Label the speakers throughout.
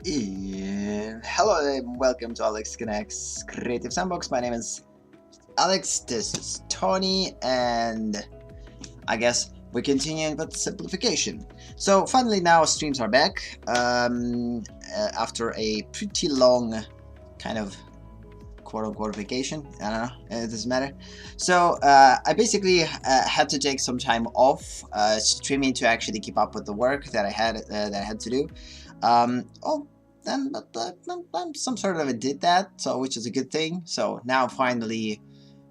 Speaker 1: And hello and welcome to AleksConnects Creative Sandbox. My name is Alex, this is Tony, and I guess we're continuing with simplification. So finally now streams are back after a pretty long kind of quote-unquote vacation. I don't know, it doesn't matter. So I basically had to take some time off streaming to actually keep up with the work that I had to do. Some sort of did that, so which is a good thing. So now finally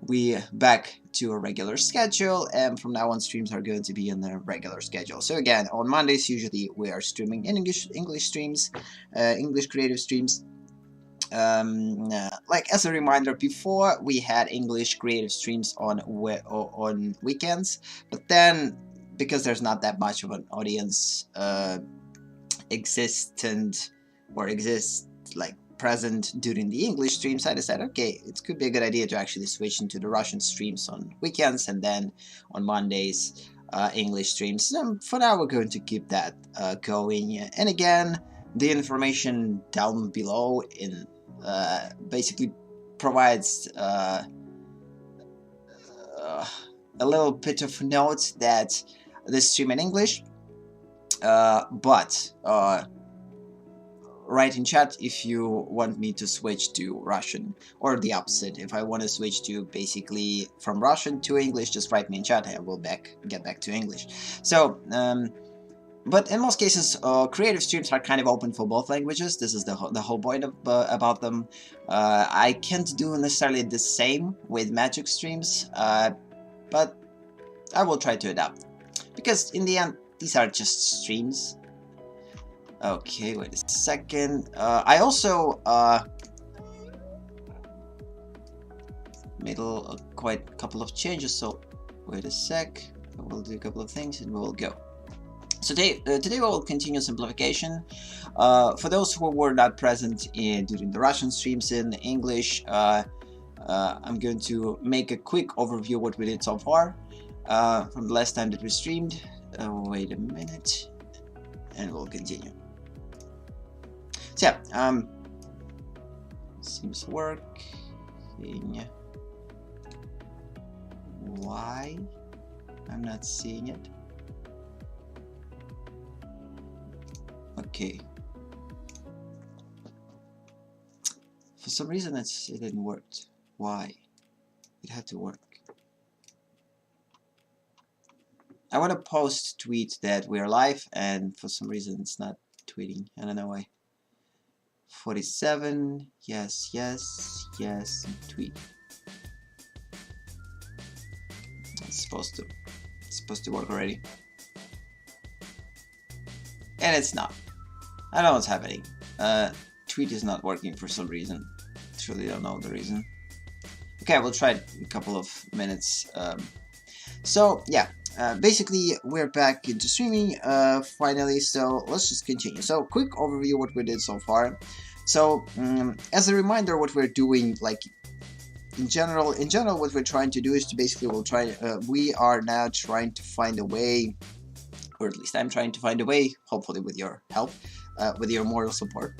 Speaker 1: we back to a regular schedule, and from now on streams are going to be in the regular schedule. So again, on Mondays usually we are streaming in English streams, English creative streams. Like as a reminder, before we had English creative streams on weekends, but then because there's not that much of an audience exists like present during the English streams, I decided, okay, it could be a good idea to actually switch into the Russian streams on weekends, and then on Mondays English streams. So for now we're going to keep that going, and again, the information down below in basically provides a little bit of note that this stream in English, but write in chat if you want me to switch to Russian, or the opposite. If I want to switch to basically from Russian to English, just write me in chat and we'll get back to English. So but in most cases, creative streams are kind of open for both languages. This is the whole point of, about them. I can't do necessarily the same with magic streams, but I will try to adapt, because in the end, these are just streams. Okay, wait a second. I also made quite a couple of changes, so wait a sec. I will do a couple of things and we will go. So today we will continue simplification. For those who were not present during the Russian streams in English, I'm going to make a quick overview of what we did so far from the last time that we streamed. Wait a minute, and we'll continue. So yeah, seems to work. Why I'm not seeing it? Okay. For some reason it didn't work. Why? It had to work. I want to tweet that we're live, and for some reason it's not tweeting. I don't know why. 47. Yes, yes, yes. Tweet. It's supposed to work already. And it's not. I don't know what's happening. Tweet is not working for some reason. Truly don't know the reason. Okay, we'll try it in a couple of minutes. So yeah, basically we're back into streaming finally. So let's just continue. So quick overview of what we did so far. So as a reminder, what we're doing, like in general, what we're trying to do is to basically we are now trying to find a way, or at least I'm trying to find a way, hopefully with your help, with your moral support.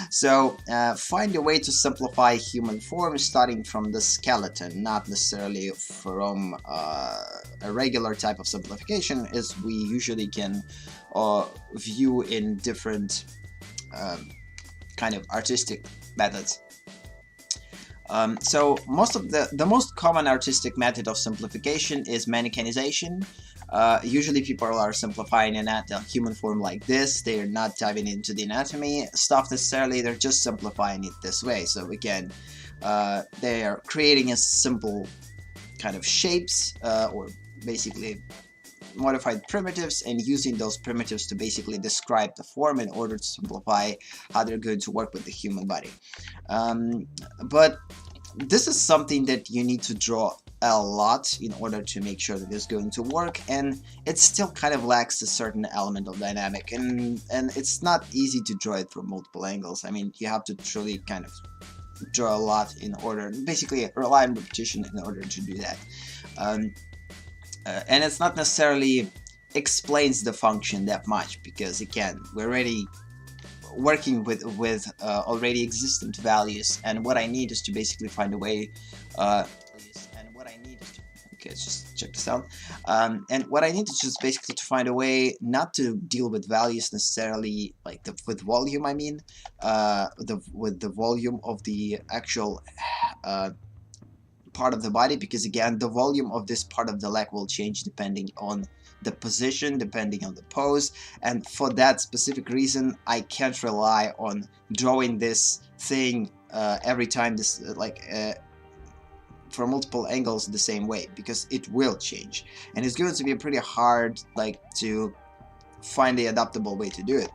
Speaker 1: So find a way to simplify human form starting from the skeleton, not necessarily from a regular type of simplification, as we usually can view in different kind of artistic methods. So the most common artistic method of simplification is mannequinization. Usually people are simplifying a human form like this. They're not diving into the anatomy stuff necessarily, they're just simplifying it this way. So again, they are creating a simple kind of shapes, or basically modified primitives, and using those primitives to basically describe the form in order to simplify how they're going to work with the human body. But this is something that you need to draw a lot in order to make sure that it's going to work, and it still kind of lacks a certain element of dynamic, and it's not easy to draw it from multiple angles. I mean, you have to truly kind of draw a lot in order, basically rely on repetition in order to do that. And it's not necessarily explains the function that much, because again, we already working with already existent values, and what I need is to basically find a way. Okay, let's just check this out. And what I need is just basically to find a way not to deal with values necessarily, like with volume. I mean, with the volume of the actual part of the body, because again, the volume of this part of the leg will change depending on the position, depending on the pose, and for that specific reason, I can't rely on drawing this thing every time this for multiple angles the same way, because it will change, and it's going to be pretty hard to find the adaptable way to do it.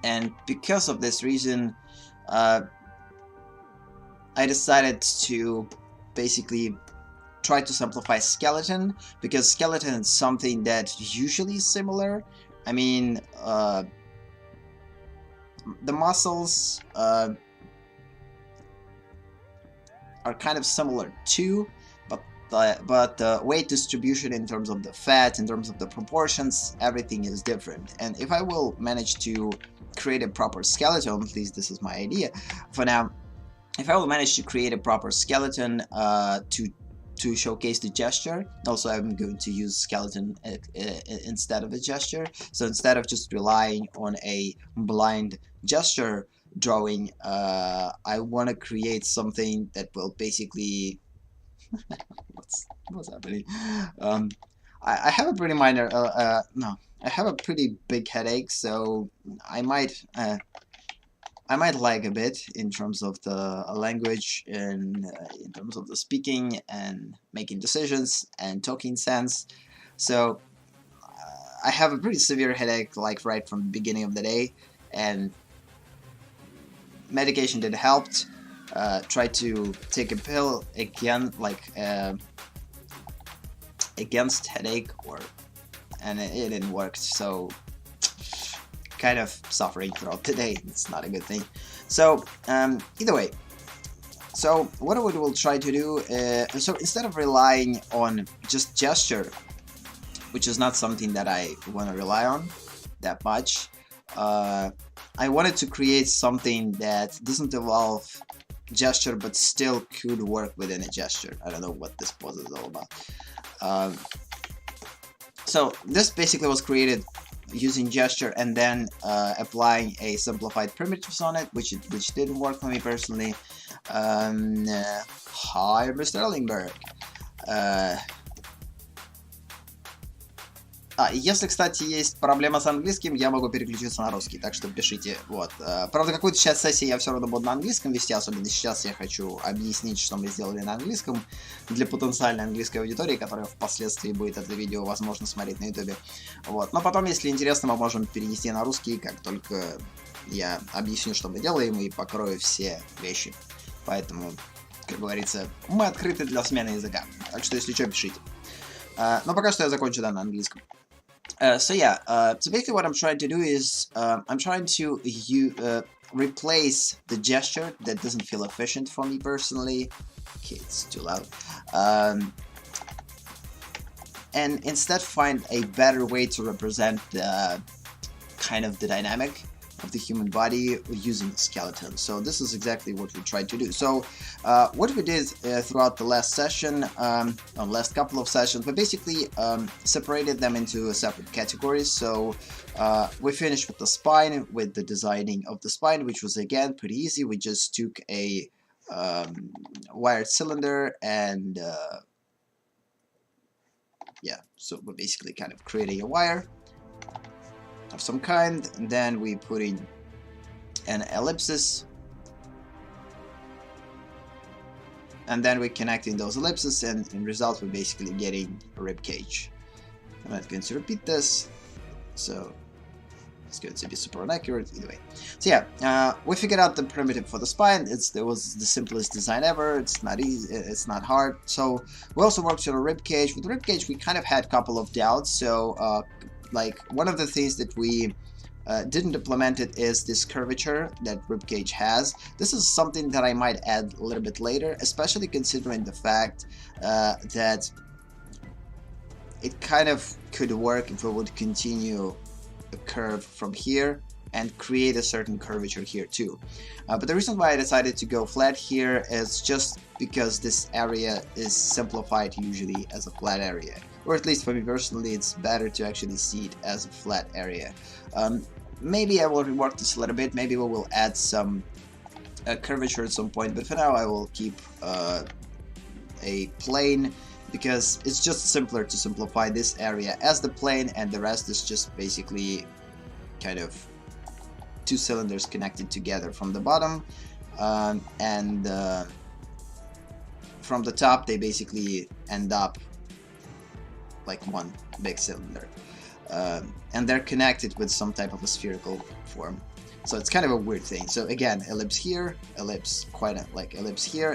Speaker 1: And because of this reason, I decided to basically try to simplify skeleton, because skeleton is something that usually is similar. I mean, the muscles are kind of similar too, but the weight distribution in terms of the fat, in terms of the proportions, everything is different. And if I will manage to create a proper skeleton, at least this is my idea for now, if I will manage to create a proper skeleton to showcase the gesture, also I'm going to use skeleton instead of a gesture. So instead of just relying on a blind gesture drawing, I want to create something that will basically what's happening? I have a pretty minor no, I have a pretty big headache, so I might lag a bit in terms of the language and in terms of the speaking and making decisions and talking sense. So I have a pretty severe headache right from the beginning of the day, and medication did help. Tried to take a pill again, against headache, and it didn't work. So kind of suffering throughout the day. It's not a good thing. So either way, so what we will try to do, so instead of relying on just gesture, which is not something that I want to rely on that much, I wanted to create something that doesn't involve gesture but still could work within a gesture. I don't know what this pose is all about. So this basically was created using gesture and then applying a simplified primitives on it, which didn't work for me personally. Hi, Mr. Ellingberg. Если, кстати, есть проблема с английским, я могу переключиться на русский, так что пишите. Вот. Правда, какую-то часть сессии я все равно буду на английском вести, особенно сейчас я хочу объяснить, что мы сделали на английском для потенциальной английской аудитории, которая впоследствии будет это видео, возможно, смотреть на ютубе. Вот. Но потом, если интересно, мы можем перенести на русский, как только я объясню, что мы делаем, и покрою все вещи. Поэтому, как говорится, мы открыты для смены языка. Так что, если что, пишите. Но пока что я закончу, да, на английском. So basically what I'm trying to do is I'm trying to replace the gesture that doesn't feel efficient for me personally. Okay, it's too loud. And instead find a better way to represent the kind of the dynamic of the human body using the skeleton. So this is exactly what we tried to do. So what we did throughout the last session, last couple of sessions, we basically separated them into separate categories. So we finished with the spine, with the designing of the spine, which was again pretty easy. We just took a wired cylinder and so we're basically kind of creating a wire of some kind, and then we put in an ellipsis, and then we're connecting those ellipses, and in result we're basically getting a rib cage. I'm not going to repeat this, so it's going to be super inaccurate either way. So we figured out the primitive for the spine. It was the simplest design ever. It's not easy, it's not hard. So we also worked on a rib cage. With the rib cage we kind of had a couple of doubts. So one of the things that we didn't implement it is this curvature that ribcage has. This is something that I might add a little bit later, especially considering the fact that it kind of could work if we would continue a curve from here and create a certain curvature here too. But the reason why I decided to go flat here is just because this area is simplified usually as a flat area, or at least for me personally it's better to actually see it as a flat area. Maybe I will rework this a little bit, maybe we will add some curvature at some point, but for now I will keep a plane, because it's just simpler to simplify this area as the plane, and the rest is just basically kind of two cylinders connected together from the bottom, and from the top they basically end up like one big cylinder, and they're connected with some type of a spherical form. So it's kind of a weird thing. So again, ellipse here, ellipse, quite like ellipse here,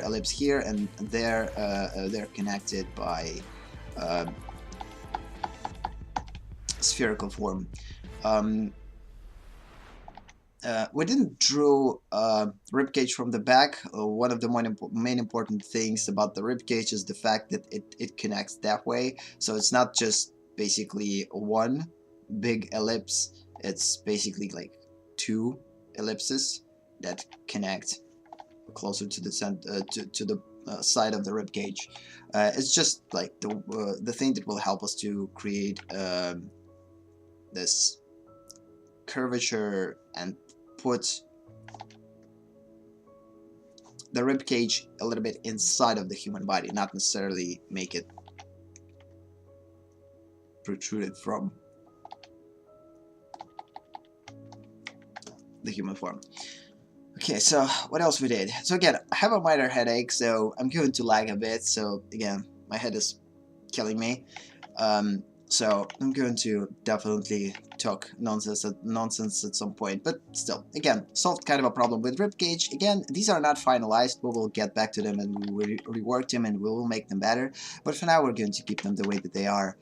Speaker 1: and they're connected by spherical form. We didn't draw ribcage from the back. One of the main important things about the ribcage is the fact that it connects that way. So it's not just basically one big ellipse. It's basically like two ellipses that connect closer to the side of the rib cage. It's just like the thing that will help us to create this curvature and put the rib cage a little bit inside of the human body, not necessarily make it protruded from the human form. Okay, so what else we did? So again, I have a minor headache, so I'm going to lag a bit. So again, my head is killing me. So I'm going to definitely talk nonsense at some point, but still, again, solved kind of a problem with ribcage. Again, these are not finalized. We will get back to them and we will rework them and we will make them better. But for now, we're going to keep them the way that they are.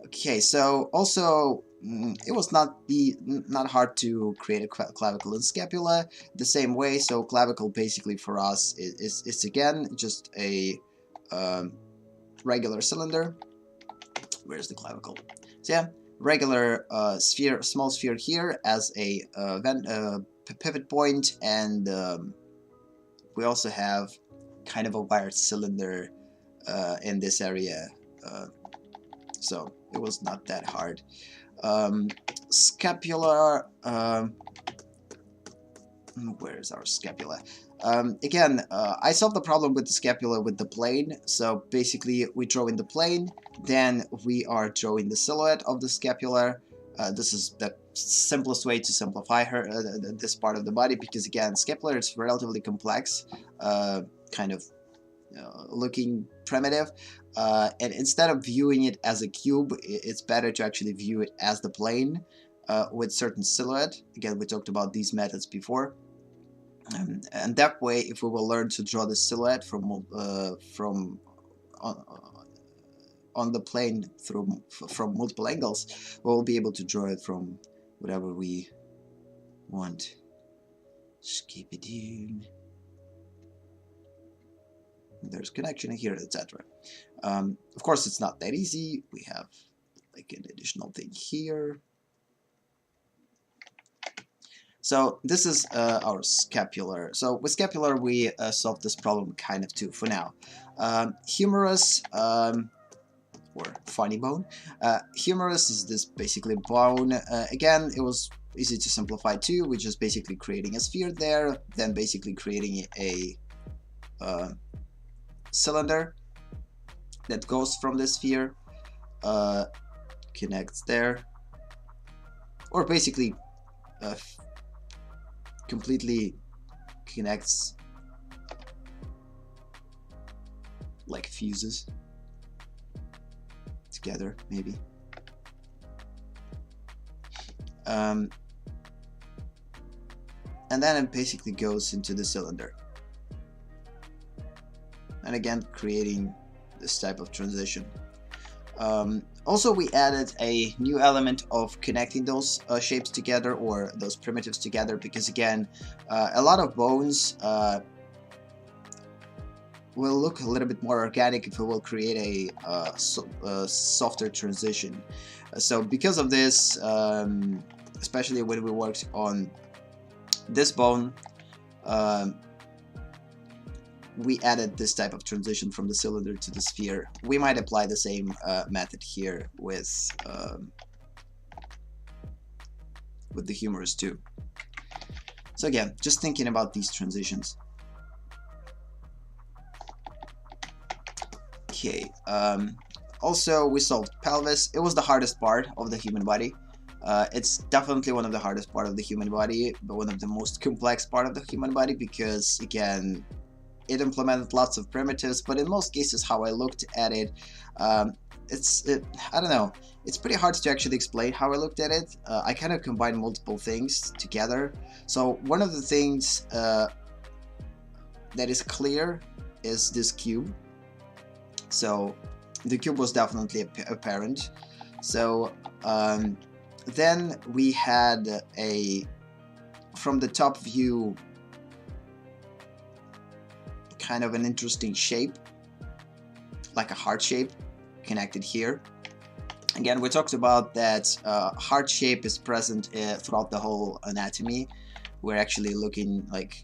Speaker 1: Okay, so also it was not hard to create a clavicle and scapula the same way. So clavicle basically for us is again just a regular cylinder. Where's the clavicle? So yeah, regular sphere, small sphere here as a pivot point, and we also have kind of a wired cylinder in this area. So it was not that hard. Scapula, where is our scapula? Again, I solved the problem with the scapula with the plane. So basically we draw in the plane, then we are drawing the silhouette of the scapula. This is the simplest way to simplify this part of the body, because again, scapula is relatively complex, kind of looking primitive, and instead of viewing it as a cube, it's better to actually view it as the plane with certain silhouette. Again, we talked about these methods before, and that way, if we will learn to draw the silhouette from on the plane from multiple angles, we'll be able to draw it from whatever we want. Skip-a-doom. There's connection here, etc. Of course, it's not that easy. We have like an additional thing here. So this is our scapular. So with scapular, we solved this problem kind of too for now. Humerus, or funny bone. Humerus is this basically bone. Again, it was easy to simplify too. We're just basically creating a sphere there, then basically creating a cylinder that goes from the sphere, connects there, or basically completely connects, like fuses together, maybe. And then it basically goes into the cylinder. And again, creating this type of transition. Also, we added a new element of connecting those shapes together, or those primitives together, because again, a lot of bones will look a little bit more organic if we will create a softer transition. So because of this, especially when we worked on this bone, we added this type of transition from the cylinder to the sphere. We might apply the same method here with the humerus too. So again, just thinking about these transitions. Okay. Also, we solved pelvis. It was the hardest part of the human body. It's definitely one of the hardest part of the human body, but one of the most complex part of the human body, because again, it implemented lots of primitives, but in most cases, how I looked at it, I don't know, it's pretty hard to actually explain how I looked at it. I kind of combined multiple things together. So one of the things that is clear is this cube. So the cube was definitely apparent. So then we had from the top view, kind of an interesting shape, like a heart shape connected here. Again, we talked about that heart shape is present throughout the whole anatomy. We're actually looking like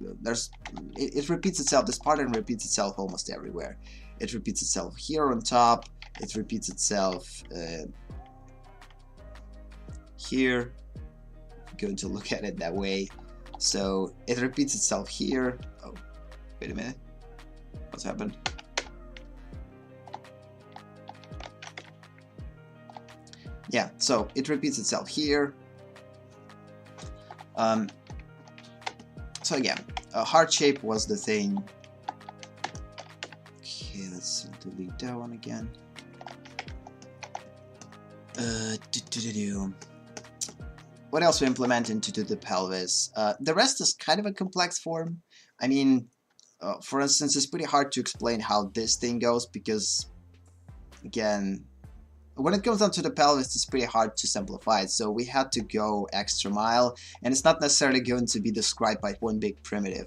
Speaker 1: it repeats itself. This pattern repeats itself almost everywhere. It repeats itself here on top. It repeats itself here. I'm going to look at it that way. So it repeats itself here. Oh, wait a minute. What's happened? Yeah, so it repeats itself here. So again, a heart shape was the thing. Okay, let's delete that one again. What else we implement into the pelvis? The rest is kind of a complex form. I mean, for instance, it's pretty hard to explain how this thing goes because, again, when it comes down to the pelvis, it's pretty hard to simplify it. So we had to go extra mile, and it's not necessarily going to be described by one big primitive.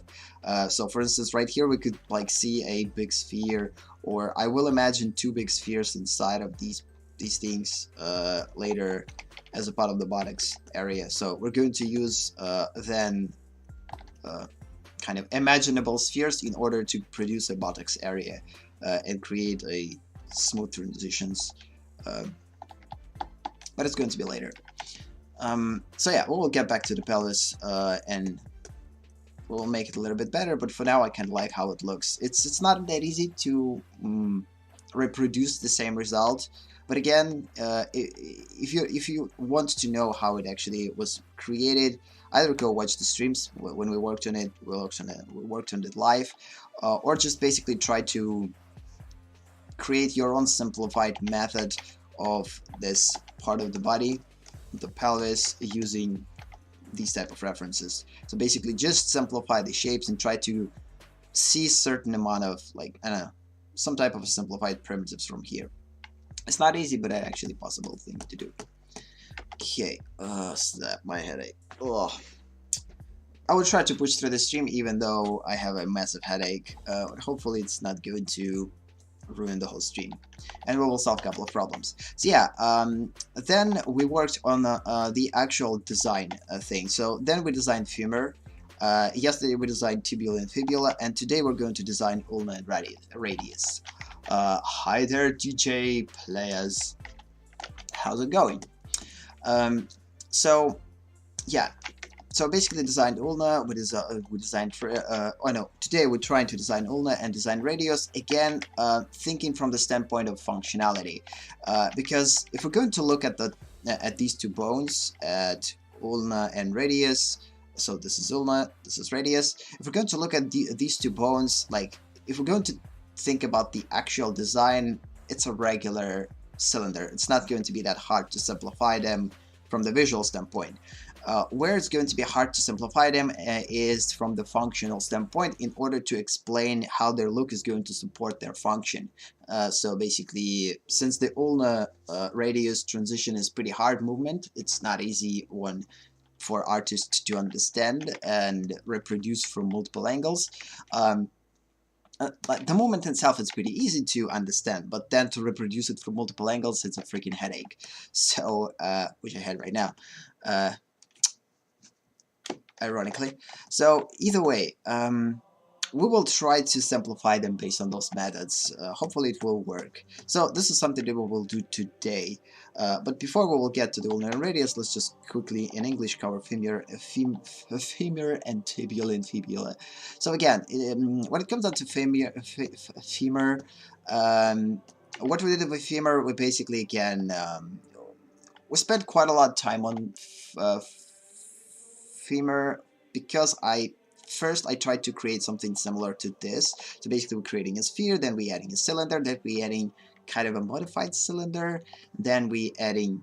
Speaker 1: So for instance, right here, we could like see a big sphere, or I will imagine two big spheres inside of these things later as a part of the buttocks area. So we're going to use then kind of imaginable spheres in order to produce a buttocks area and create a smooth transitions. But it's going to be later. So yeah, we'll get back to the pelvis and we'll make it a little bit better. But for now, I kind of like how it looks. It's not that easy to reproduce the same result. But again, if you want to know how it actually was created, either go watch the streams when we worked on it. We worked on it live, or just basically try to create your own simplified method of this part of the body, the pelvis, using these type of references. So basically just simplify the shapes and try to see certain amount of, like, I don't know, some type of simplified primitives from here. It's not easy, but actually possible thing to do. Okay, snap, my headache. Oh, I will try to push through the stream even though I have a massive headache. Hopefully it's not going to ruin the whole stream, and we will solve a couple of problems. So yeah, then we worked on the actual design thing. So then we designed femur. Yesterday we designed tibula and fibula, and today we're going to design ulna and radius. Hi there, DJ players. How's it going? So yeah. So basically designed ulna, we designed for, today we're trying to design ulna and design radius, again, thinking from the standpoint of functionality. Because if we're going to look at these two bones, at ulna and radius, so this is ulna, this is radius, if we're going to look at these two bones, like, if we're going to think about the actual design, it's a regular cylinder. It's not going to be that hard to simplify them from the visual standpoint. Where it's going to be hard to simplify them is from the functional standpoint, in order to explain how their look is going to support their function. So basically, since the ulna radius transition is pretty hard movement, it's not easy one for artists to understand and reproduce from multiple angles. But the movement itself is pretty easy to understand, but then to reproduce it from multiple angles, it's a freaking headache. So, which I had right now. ironically. So either way, we will try to simplify them based on those methods. Hopefully it will work. So this is something that we will do today. But before we will get to the ulnar radius, let's just quickly in English cover femur and tibial and fibula. So again, when it comes down to femur, what we did with femur, we basically again we spent quite a lot of time on femur because First, I tried to create something similar to this. So basically, we're creating a sphere, then we're adding a cylinder, then we're adding kind of a modified cylinder, then we're adding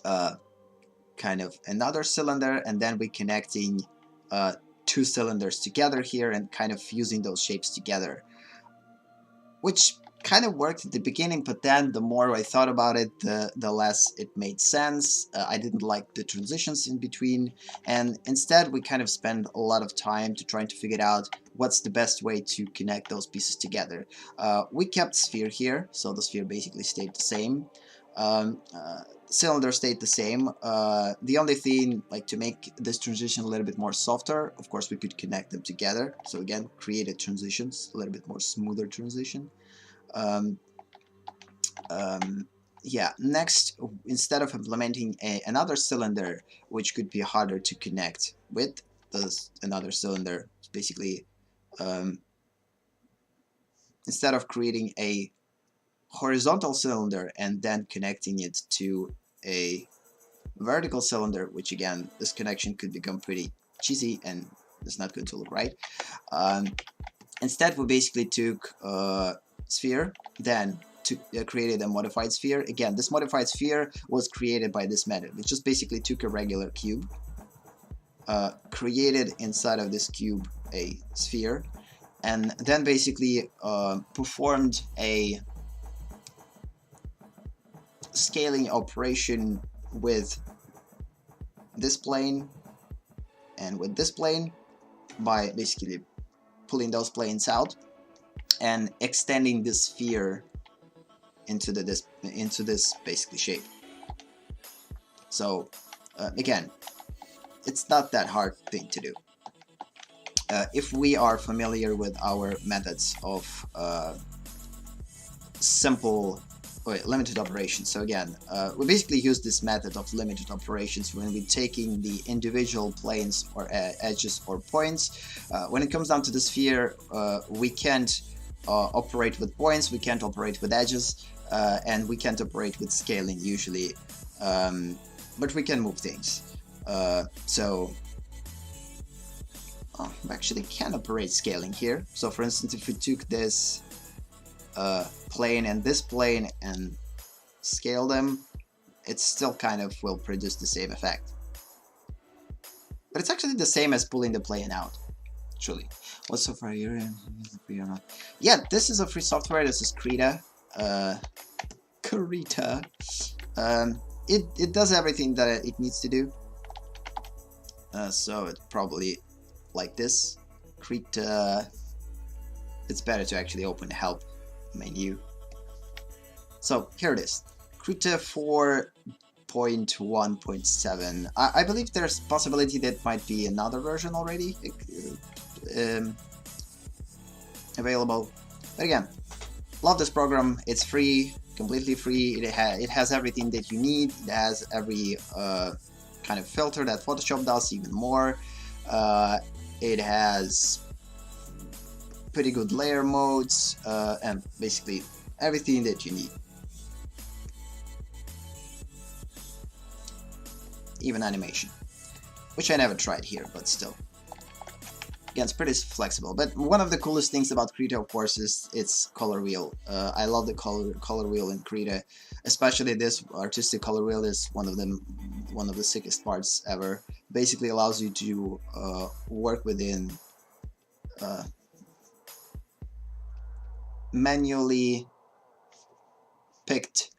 Speaker 1: kind of another cylinder, and then we're connecting two cylinders together here and kind of fusing those shapes together, which kind of worked at the beginning, but then the more I thought about it, the less it made sense. I didn't like the transitions in between, and instead we kind of spend a lot of time to trying to figure out what's the best way to connect those pieces together. We kept sphere here, so the sphere basically stayed the same. Cylinder stayed the same. The only thing, like to make this transition a little bit more softer, of course we could connect them together. So again, created transitions, a little bit more smoother transition. Yeah, next, instead of implementing another cylinder, which could be harder to connect with another cylinder, basically, instead of creating a horizontal cylinder and then connecting it to a vertical cylinder, which again, this connection could become pretty cheesy and it's not going to look right. Instead, we basically took sphere, then created a modified sphere. Again, this modified sphere was created by this method. It just basically took a regular cube, created inside of this cube a sphere, and then basically performed a scaling operation with this plane and with this plane by basically pulling those planes out and extending this sphere into this basically shape. So again, it's not that hard thing to do if we are familiar with our methods of limited operations. So again, we basically use this method of limited operations when we're taking the individual planes or edges or points. When it comes down to the sphere, we can't operate with points, we can't operate with edges, and we can't operate with scaling usually, but we can move things. We actually can operate scaling here. So for instance, if we took this plane and this plane and scale them, it still kind of will produce the same effect. But it's actually the same as pulling the plane out, truly. What's software here? Yeah, this is a free software. This is Krita. It does everything that it needs to do. So it's probably like this. Krita. It's better to actually open the help menu. So here it is. Krita 4.1.7. I believe there's a possibility that might be another version already available. But again, love this program. It's free, completely free. It has everything that you need. It has every kind of filter that Photoshop does, even more. It has pretty good layer modes and basically everything that you need. Even animation, which I never tried here, but still. Again, it's pretty flexible. But one of the coolest things about Krita, of course, is its color wheel. I love the color wheel in Krita, especially this artistic color wheel is one of the sickest parts ever. Basically allows you to work within manually picked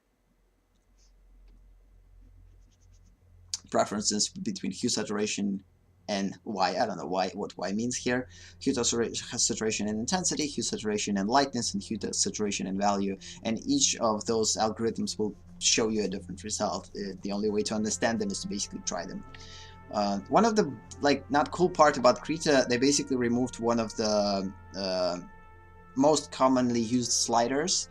Speaker 1: preferences between hue, saturation, and Y. I don't know what Y means here. Hue, saturation, and intensity, hue, saturation, and lightness, and hue, saturation, and value. And each of those algorithms will show you a different result. The only way to understand them is to basically try them. One of the not cool part about Krita, they basically removed one of the most commonly used sliders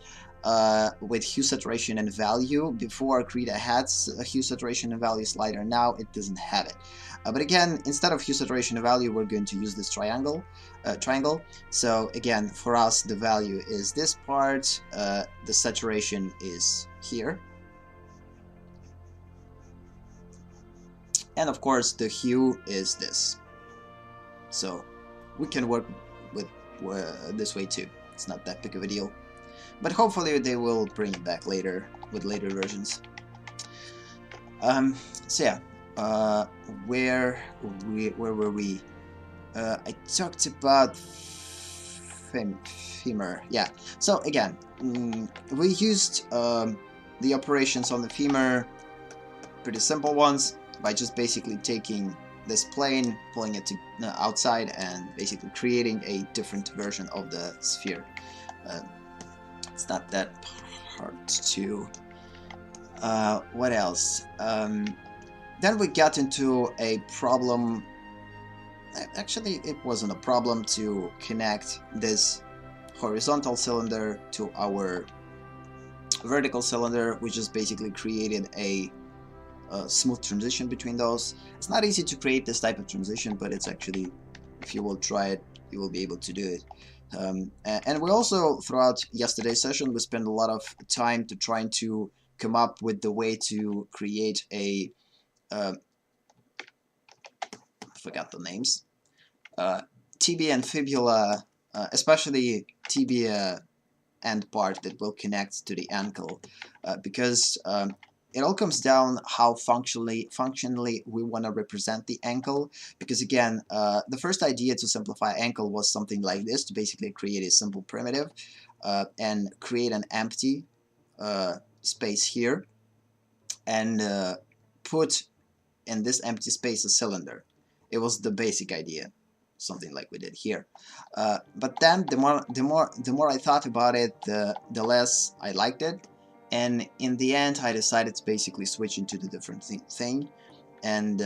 Speaker 1: with hue, saturation, and value. Before, Krita had a hue, saturation, and value slider. Now it doesn't have it. But again, instead of hue, saturation, and value, we're going to use this triangle. So again, for us, the value is this part. The saturation is here. And of course, the hue is this. So we can work with this way too. It's not that big of a deal. But hopefully they will bring it back later with later versions. So yeah, where were we? I talked about femur. Yeah. So again, we used the operations on the femur, pretty simple ones, by just basically taking this plane, pulling it to outside, and basically creating a different version of the sphere. It's not that hard to. What else? Then we got into a problem. Actually, it wasn't a problem to connect this horizontal cylinder to our vertical cylinder. We just basically created a smooth transition between those. It's not easy to create this type of transition, but it's actually, if you will try it, you will be able to do it. And we also, throughout yesterday's session, we spent a lot of time to trying to come up with the way to create a forgot the names, tibia and fibula, especially tibia end part that will connect to the ankle, because it all comes down how functionally we want to represent the ankle. Because again, the first idea to simplify ankle was something like this, to basically create a simple primitive and create an empty space here, and put in this empty space a cylinder. It was the basic idea, something like we did here. But then the more I thought about it, the less I liked it. And in the end, I decided to basically switch into the different thing. And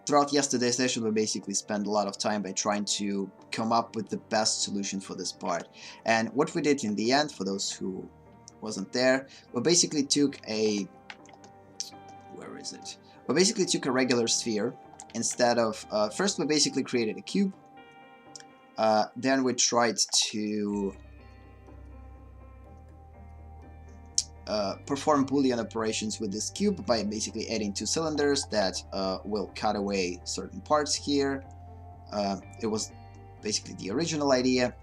Speaker 1: throughout yesterday's session, we basically spent a lot of time by trying to come up with the best solution for this part. And what we did in the end, for those who wasn't there, we basically took a... where is it? We basically took a regular sphere. Instead of... first, we basically created a cube. Then we tried to... perform Boolean operations with this cube by basically adding two cylinders that will cut away certain parts here. It was basically the original idea.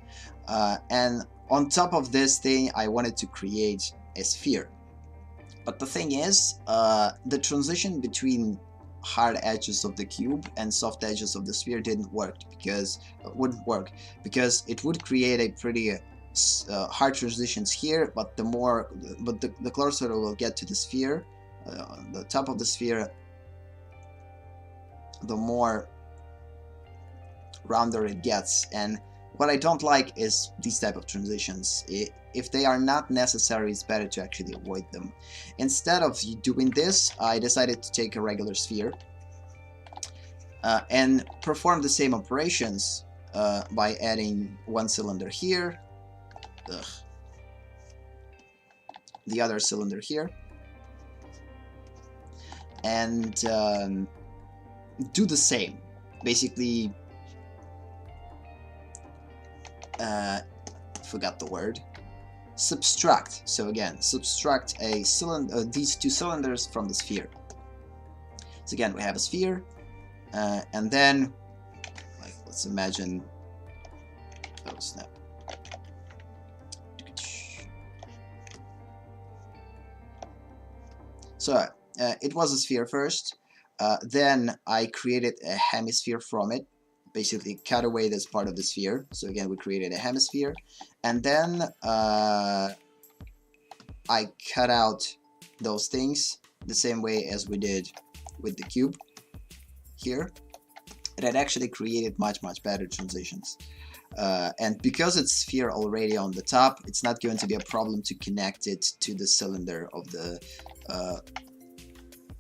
Speaker 1: And on top of this thing, I wanted to create a sphere. But the thing is, the transition between hard edges of the cube and soft edges of the sphere wouldn't work because it would create a pretty hard transitions here, but the closer it will get to the sphere, the top of the sphere, the more rounder it gets. And what I don't like is these type of transitions. If they are not necessary, it's better to actually avoid them. Instead of doing this, I decided to take a regular sphere and perform the same operations by adding one cylinder here, the other cylinder here, and do the same. Basically, forgot the word. Subtract. So again, subtract a cylinder, these two cylinders from the sphere. So again, we have a sphere, and then, let's imagine. Oh snap! So it was a sphere first. Then I created a hemisphere from it. Basically cut away this part of the sphere. So again, we created a hemisphere, and then I cut out those things the same way as we did with the cube here. It had actually created much better transitions. And because it's sphere already on the top, it's not going to be a problem to connect it to the cylinder of the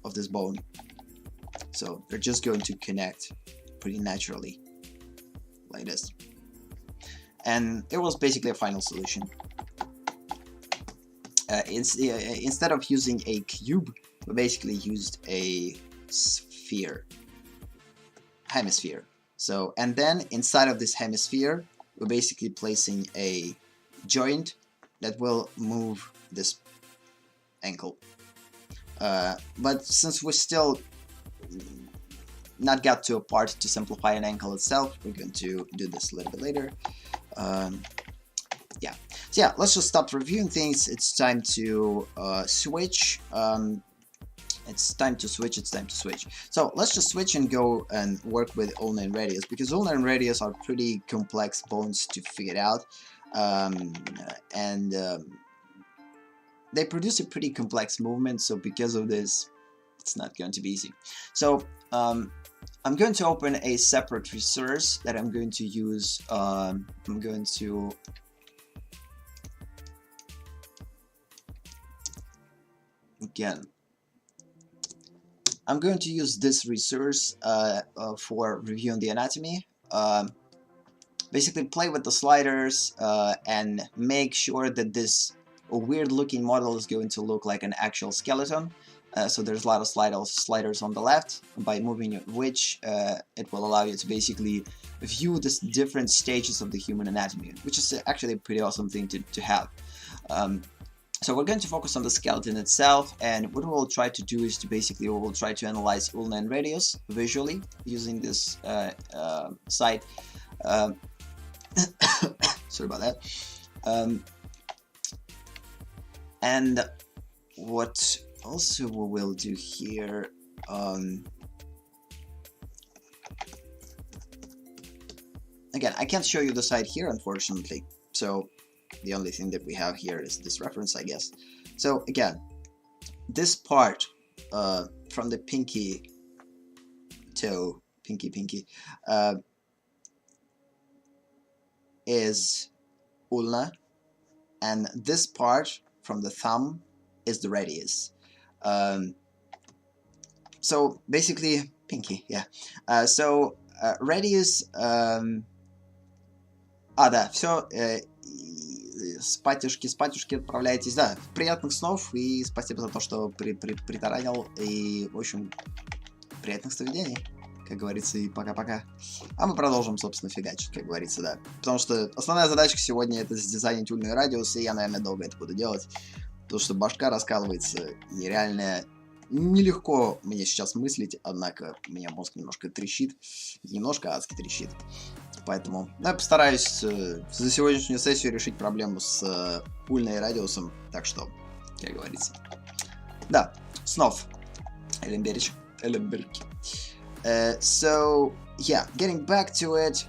Speaker 1: of this bone. So they're just going to connect pretty naturally like this. And it was basically a final solution. Instead of using a cube, we basically used a sphere, hemisphere. So, and then inside of this hemisphere, we're basically placing a joint that will move this ankle. But since we still not got to a part to simplify an ankle itself, we're going to do this a little bit later. Yeah. So yeah, let's just stop reviewing things. It's time to switch. It's time to switch. So let's just switch and go and work with ulna and radius, because ulna and radius are pretty complex bones to figure out. They produce a pretty complex movement, so because of this, it's not going to be easy. So I'm going to open a separate resource that I'm going to use. I'm going to use this resource for reviewing the anatomy. Basically play with the sliders and make sure that this weird looking model is going to look like an actual skeleton. So there's a lot of sliders on the left, by moving which it will allow you to basically view the different stages of the human anatomy, which is actually a pretty awesome thing to have. So we're going to focus on the skeleton itself, and what we'll try to do is to basically we'll try to analyze ulna and radius visually using this site. Sorry about that. And what also we will do here, again, I can't show you the site here, unfortunately, so the only thing that we have here is this reference, I guess. So again, this part from the pinky toe, pinky, is ulna, and this part from the thumb is the radius. So basically, pinky, yeah. Radius, да, все, спатюшки отправляйтесь, да, приятных снов, и спасибо за то, что притаранил, и, в общем, приятных сновидений, как говорится, и пока-пока. А мы продолжим, собственно, фигачить, как говорится, да. Потому что основная задачка сегодня — это сдизайнить ульный радиус, и я, наверное, долго это буду делать, потому что башка раскалывается, нереально нелегко мне сейчас мыслить, однако у меня мозг немножко трещит, немножко адски трещит. Поэтому я постараюсь за сегодняшнюю сессию решить проблему с ульной и радиусом, так что, как говорится. Да, снов. Элемберич. So, yeah, getting back to it.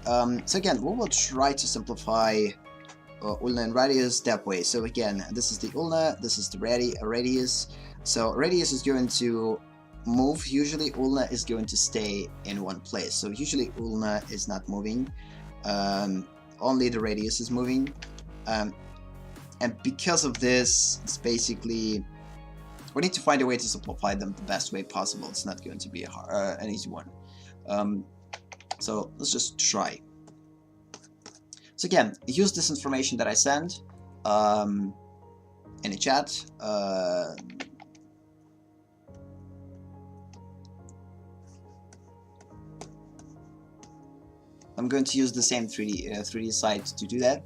Speaker 1: So again, we will try to simplify ulna and radius that way. So again, this is the ulna, this is the radius. So radius is going to move. Usually ulna is going to stay in one place. So usually ulna is not moving. Only the radius is moving. And because of this, it's basically, we need to find a way to simplify them the best way possible. It's not going to be an easy one. So let's just try. So again, use this information that I sent in a chat. I'm going to use the same 3D site to do that.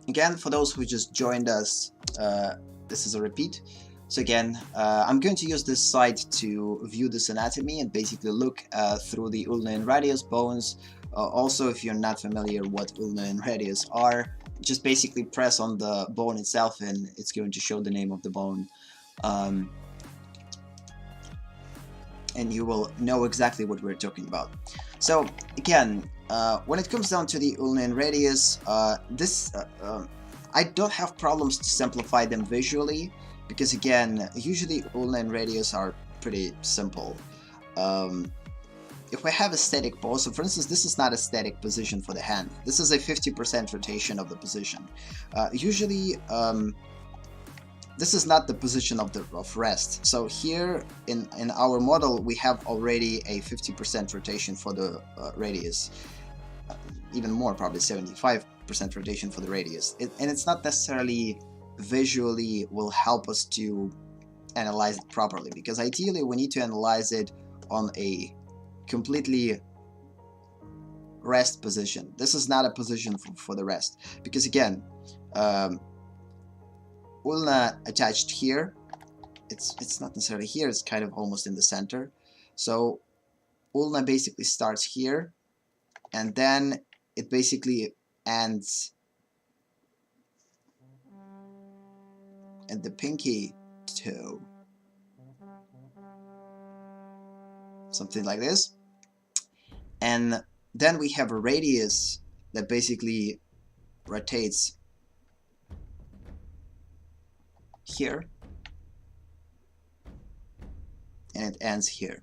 Speaker 1: Again, for those who just joined us, this is a repeat. So again, I'm going to use this site to view this anatomy and basically look through the ulna and radius bones. Also, if you're not familiar what ulna and radius are, just basically press on the bone itself and it's going to show the name of the bone. And you will know exactly what we're talking about. So again, when it comes down to the ulna and radius, I don't have problems to simplify them visually, because again, usually ulna and radius are pretty simple. If we have a static pose, so for instance, this is not a static position for the hand. This is a 50% rotation of the position. Usually, this is not the position of rest. So here in our model we have already a 50% rotation for the radius, even more, probably 75% rotation for the radius, and it's not necessarily visually will help us to analyze it properly, because ideally we need to analyze it on a completely rest position. This is not a position for the rest, because again, ulna attached here, it's not necessarily here, it's kind of almost in the center. So ulna basically starts here, and then it basically ends at the pinky toe, something like this. And then we have a radius that basically rotates here, and it ends here.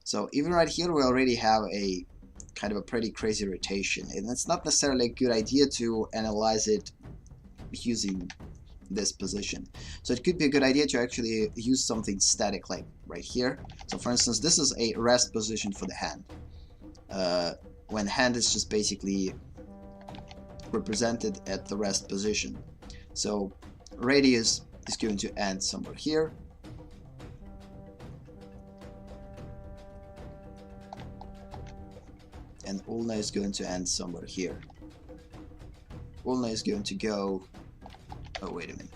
Speaker 1: So even right here we already have a kind of a pretty crazy rotation, and it's not necessarily a good idea to analyze it using this position. So it could be a good idea to actually use something static like right here. So for instance, this is a rest position for the hand, when hand is just basically represented at the rest position. So radius is going to end somewhere here, and ulna is going to end somewhere here. Ulna is going to go, oh wait a minute,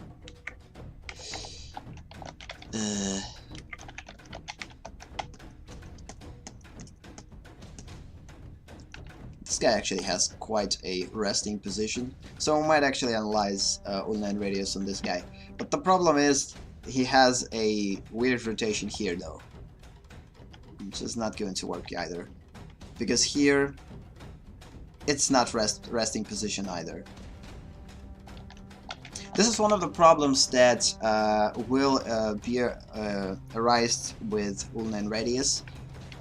Speaker 1: this guy actually has quite a resting position, so we might actually analyze ulna and radius on this guy. But the problem is he has a weird rotation here though, which is not going to work either, because here it's not resting position either. This is one of the problems that will arise with ulna and radius.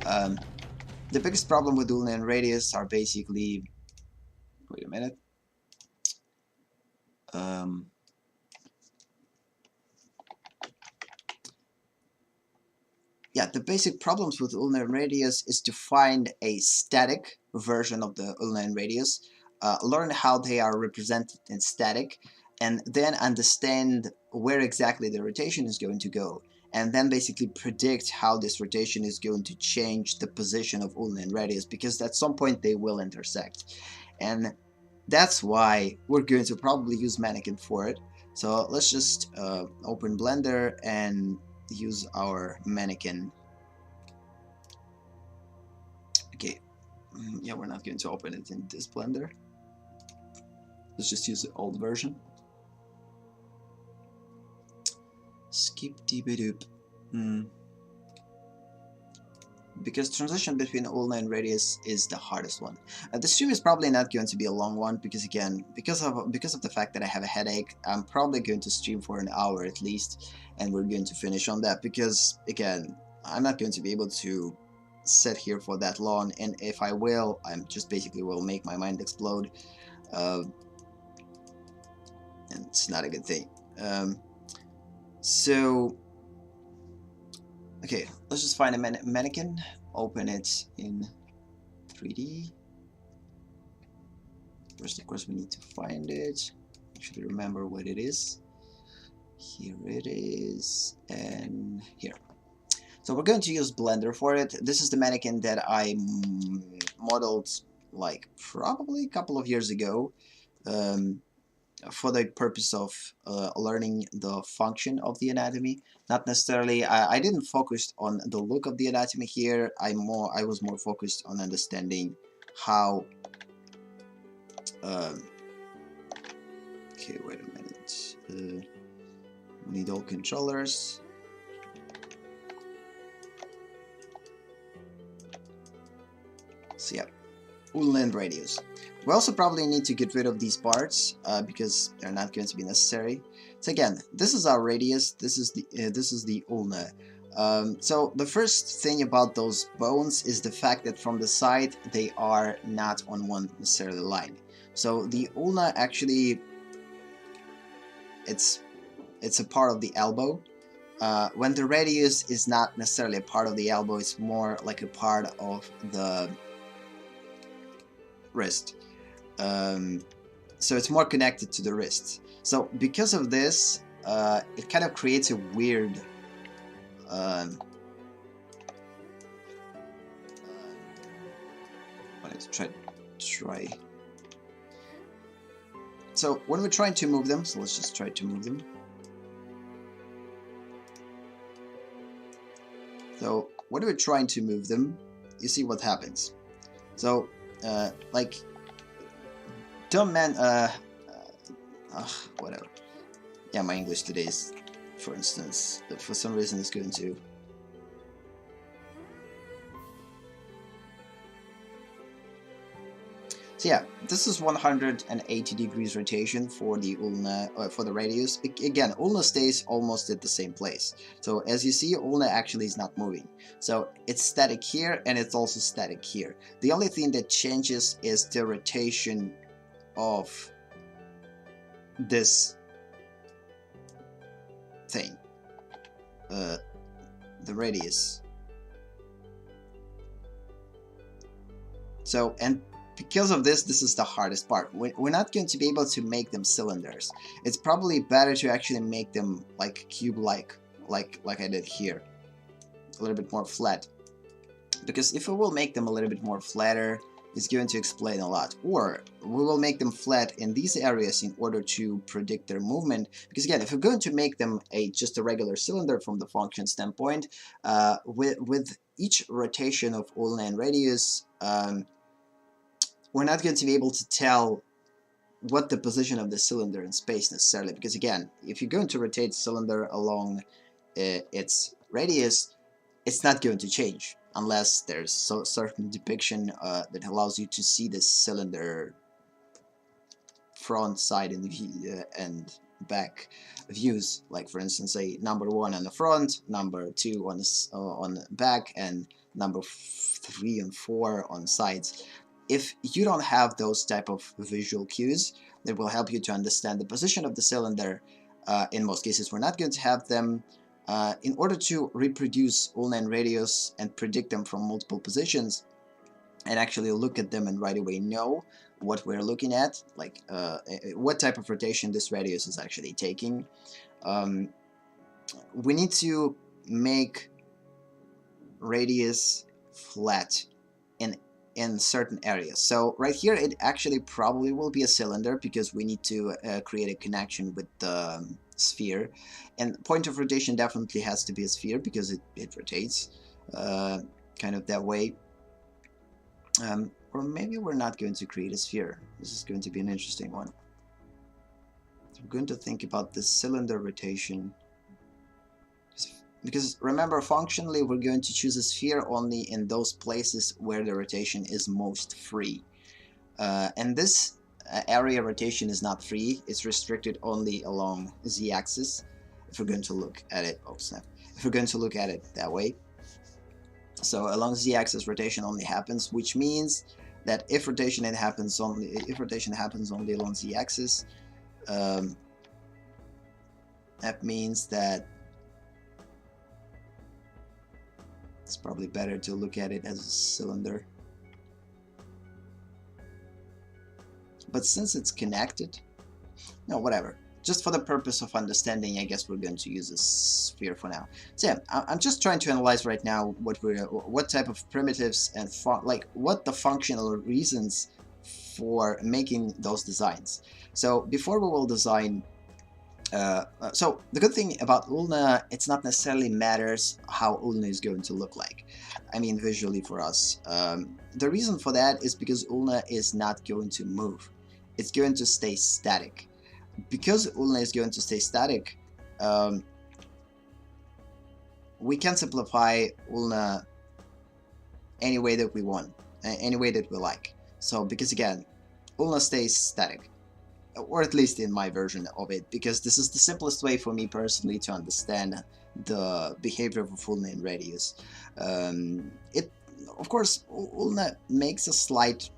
Speaker 1: The biggest problem with ulna and radius are basically, wait a minute, yeah, the basic problems with ulna and radius is to find a static version of the ulna and radius, learn how they are represented in static, and then understand where exactly the rotation is going to go, and then basically predict how this rotation is going to change the position of ulna and radius, because at some point they will intersect. And that's why we're going to probably use mannequin for it. So let's just open Blender and use our mannequin. Okay, yeah, we're not going to open it in this Blender. Let's just use the old version. Skip db-doop. Because transition between ulna and radius is the hardest one. The stream is probably not going to be a long one, because again, because of the fact that I have a headache, I'm probably going to stream for an hour at least, and we're going to finish on that, because again, I'm not going to be able to sit here for that long, and if I will, I'm just basically will make my mind explode, and it's not a good thing. So okay, let's just find a mannequin, open it in 3D. First, of course, we need to find it, actually remember what it is. Here it is, and here. So we're going to use Blender for it. This is the mannequin that I modeled like probably a couple of years ago, for the purpose of learning the function of the anatomy. Not necessarily, I didn't focus on the look of the anatomy here. I was more focused on understanding how. Okay, wait a minute. We need all controllers. So yeah, ulna and radius. We also probably need to get rid of these parts because they're not going to be necessary. So again, this is our radius. This is the ulna. So the first thing about those bones is the fact that from the side they are not on one necessarily line. So the ulna actually, it's it's a part of the elbow. When the radius is not necessarily a part of the elbow, it's more like a part of the wrist. So it's more connected to the wrist. So because of this, it kind of creates a weird let's try. So when we're trying to move them, so let's just try to move them. So when we're trying to move them, you see what happens. So like dumb man, whatever. Yeah, my English today is, for instance, for some reason it's going to. So yeah, this is 180 degrees rotation for the ulna, for the radius. Again, ulna stays almost at the same place. So as you see, ulna actually is not moving. So it's static here and it's also static here. The only thing that changes is the rotation of this thing, the radius. So, and because of this, this is the hardest part. We're not going to be able to make them cylinders. It's probably better to actually make them like cube-like, like I did here, a little bit more flat. Because if we will make them a little bit more flatter, it's going to explain a lot. Or we will make them flat in these areas in order to predict their movement. Because again, if we're going to make them just a regular cylinder from the function standpoint, with each rotation of ulna and radius, we're not going to be able to tell what the position of the cylinder in space necessarily, because again, if you're going to rotate the cylinder along its radius, it's not going to change unless there's a certain depiction that allows you to see the cylinder front, side, and back views. Like for instance, say number 1 on the front, number 2 on the back, and number 3 and 4 on sides. If you don't have those type of visual cues that will help you to understand the position of the cylinder, in most cases we're not going to have them. In order to reproduce ulna and radius and predict them from multiple positions and actually look at them and right away know what we're looking at, like what type of rotation this radius is actually taking, we need to make radius flat in certain areas. So right here it actually probably will be a cylinder because we need to create a connection with the sphere, and point of rotation definitely has to be a sphere because it rotates kind of that way. Or maybe we're not going to create a sphere. This is going to be an interesting one. So we're going to think about the cylinder rotation, because remember, functionally we're going to choose a sphere only in those places where the rotation is most free, and this area rotation is not free. It's restricted only along z-axis if we're going to look at it. Oh snap! If we're going to look at it that way, so along z-axis rotation only happens, which means that if rotation happens only along z-axis, that means that it's probably better to look at it as a cylinder. But since it's connected, no, whatever. Just for the purpose of understanding, I guess we're going to use a sphere for now. So yeah, I'm just trying to analyze right now what type of primitives and what the functional reasons for making those designs. So before we will design. So the good thing about ulna, it's not necessarily matters how ulna is going to look like. I mean visually for us. The reason for that is because ulna is not going to move. It's going to stay static. Because ulna is going to stay static, we can simplify ulna any way that we want, any way that we like. So because again, ulna stays static. Or at least in my version of it, because this is the simplest way for me personally to understand the behavior of ulna and radius. Of course, ulna makes a slight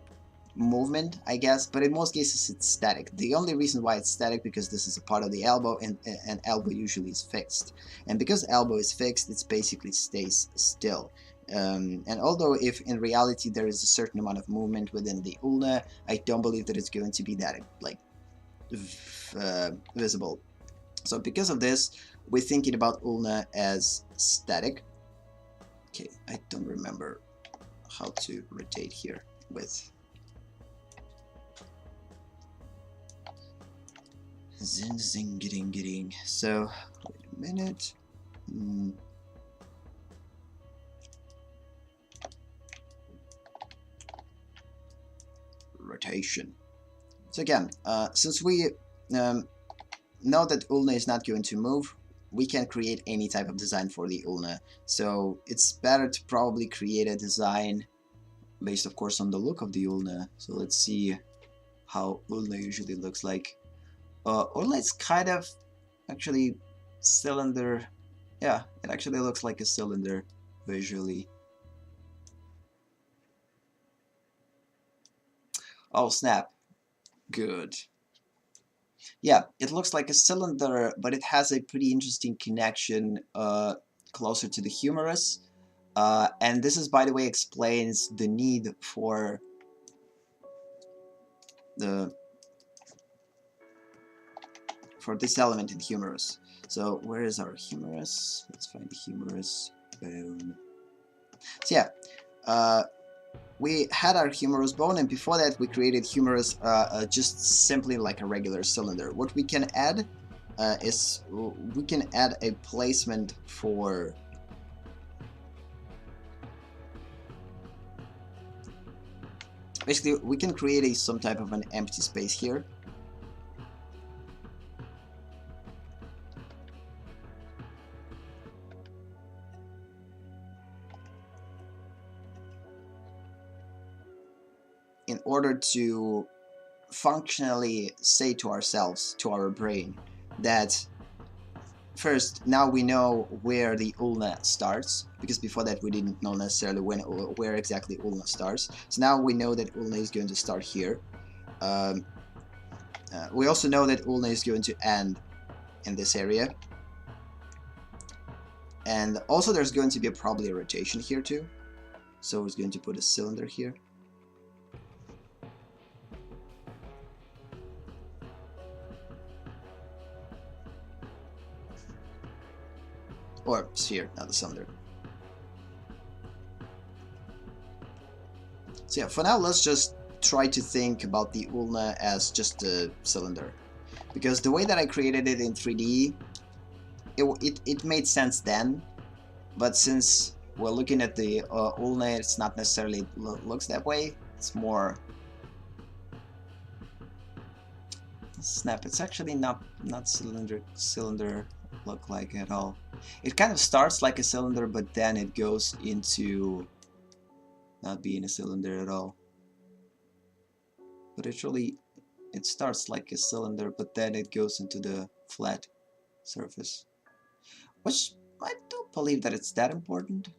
Speaker 1: movement, I guess, but in most cases it's static. The only reason why it's static because this is a part of the elbow, and elbow usually is fixed. And because elbow is fixed, it basically stays still. And although if in reality there is a certain amount of movement within the ulna, I don't believe that it's going to be that like visible. So because of this, we're thinking about ulna as static. Okay, I don't remember how to rotate here with zing zing getting. So wait a minute. Rotation. So again, since we know that ulna is not going to move, we can create any type of design for the ulna. So it's better to probably create a design based, of course, on the look of the ulna. So let's see how ulna usually looks like. Ulna is kind of actually cylinder. Yeah, it actually looks like a cylinder visually. Oh snap. Good. Yeah, it looks like a cylinder, but it has a pretty interesting connection closer to the humerus. And this is, by the way, explains the need for this element in humerus. So where is our humerus? Let's find the humerus. Boom. So yeah, we had our humerus bone, and before that we created humerus just simply like a regular cylinder. What we can add is we can add a placement for basically we can create some type of an empty space here. In order to functionally say to ourselves, to our brain, that first, now we know where the ulna starts, because before that we didn't know necessarily where exactly ulna starts. So now we know that ulna is going to start here. We also know that ulna is going to end in this area. And also there's going to be probably a rotation here too. So it's going to put a cylinder here. Or sphere, not the cylinder. So yeah, for now let's just try to think about the ulna as just a cylinder. Because the way that I created it in 3D, it made sense then, but since we're looking at the ulna, it's not necessarily looks that way. It's more snap. It's actually not cylinder look like at all. It kind of starts like a cylinder, but then it goes into not being a cylinder at all. But actually it starts like a cylinder, but then it goes into the flat surface, which I don't believe that it's that important.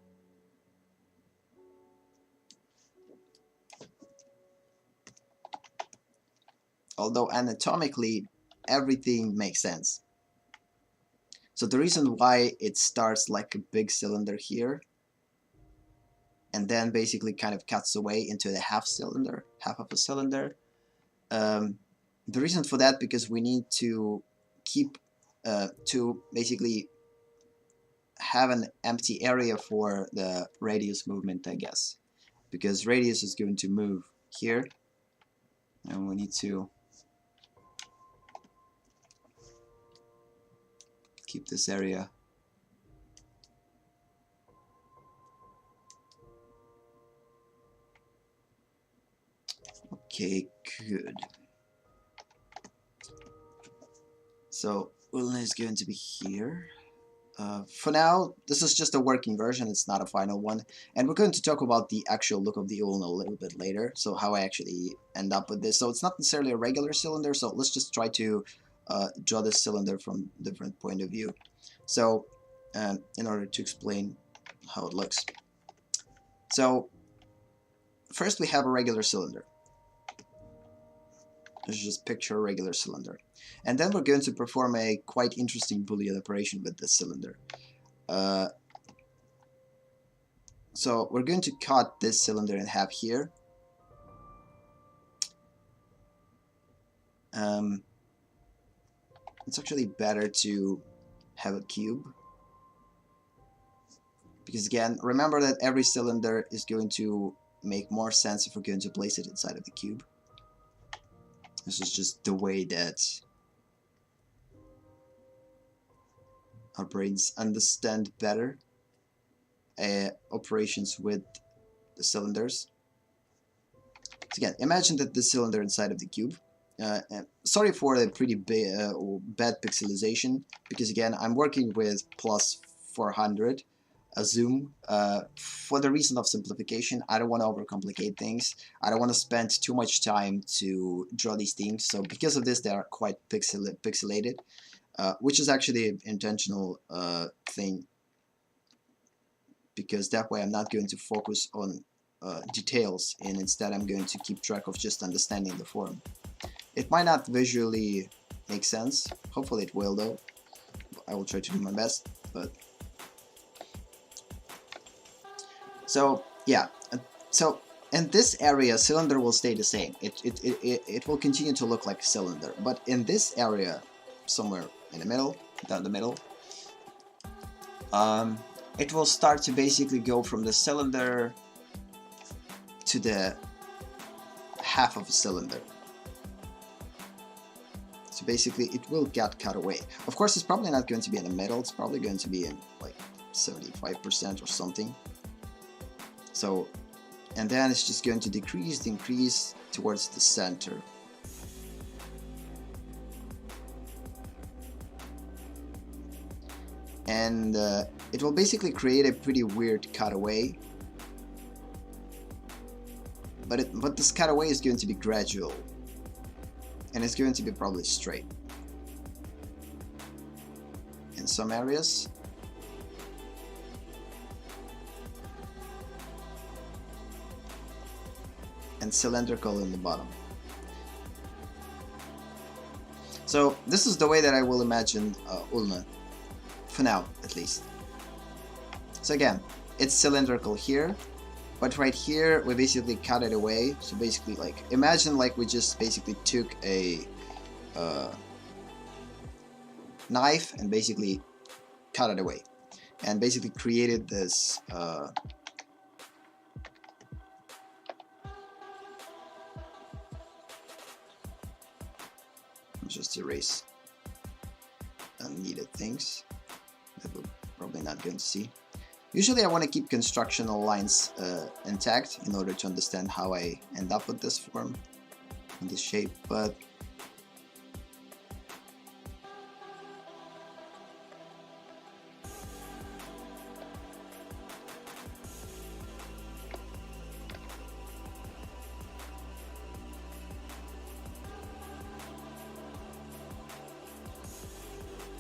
Speaker 1: Although anatomically everything makes sense. So the reason why it starts like a big cylinder here and then basically kind of cuts away into the half of a cylinder, the reason for that, because we need to keep to basically have an empty area for the radius movement, I guess, because radius is going to move here and we need to keep this area. Okay, good. So ulna is going to be here. For now, this is just a working version, it's not a final one. And we're going to talk about the actual look of the ulna a little bit later, so how I actually end up with this. So it's not necessarily a regular cylinder, so let's just try to draw this cylinder from a different point of view. So, in order to explain how it looks. So, first we have a regular cylinder. Let's just picture a regular cylinder. And then we're going to perform a quite interesting Boolean operation with this cylinder. So we're going to cut this cylinder in half here. It's actually better to have a cube, because again, remember that every cylinder is going to make more sense if we're going to place it inside of the cube. This is just the way that our brains understand better operations with the cylinders. So again, imagine that the cylinder inside of the cube. Sorry for the pretty bad pixelization, because again, I'm working with plus 400 a zoom for the reason of simplification. I don't want to overcomplicate things. I don't want to spend too much time to draw these things. So because of this, they are quite pixelated, which is actually an intentional thing, because that way I'm not going to focus on details, and instead I'm going to keep track of just understanding the form. It might not visually make sense. Hopefully it will, though. I will try to do my best. But so yeah, so in this area, cylinder will stay the same. It will continue to look like a cylinder. But in this area, somewhere in the middle, down the middle, it will start to basically go from the cylinder to the half of a cylinder. So basically it will get cut away. Of course, it's probably not going to be in the middle, it's probably going to be in like 75% or something. So, and then it's just going to decrease towards the center. And it will basically create a pretty weird cutaway. But this cutaway is going to be gradual. And it's going to be probably straight in some areas. And cylindrical in the bottom. So this is the way that I will imagine ulna, for now at least. So again, it's cylindrical here, but right here we basically cut it away. So basically, like, imagine like we just basically took a knife and basically cut it away, and basically created this just erase unneeded things that we're probably not going to see. Usually I want to keep constructional lines intact in order to understand how I end up with this form and this shape, but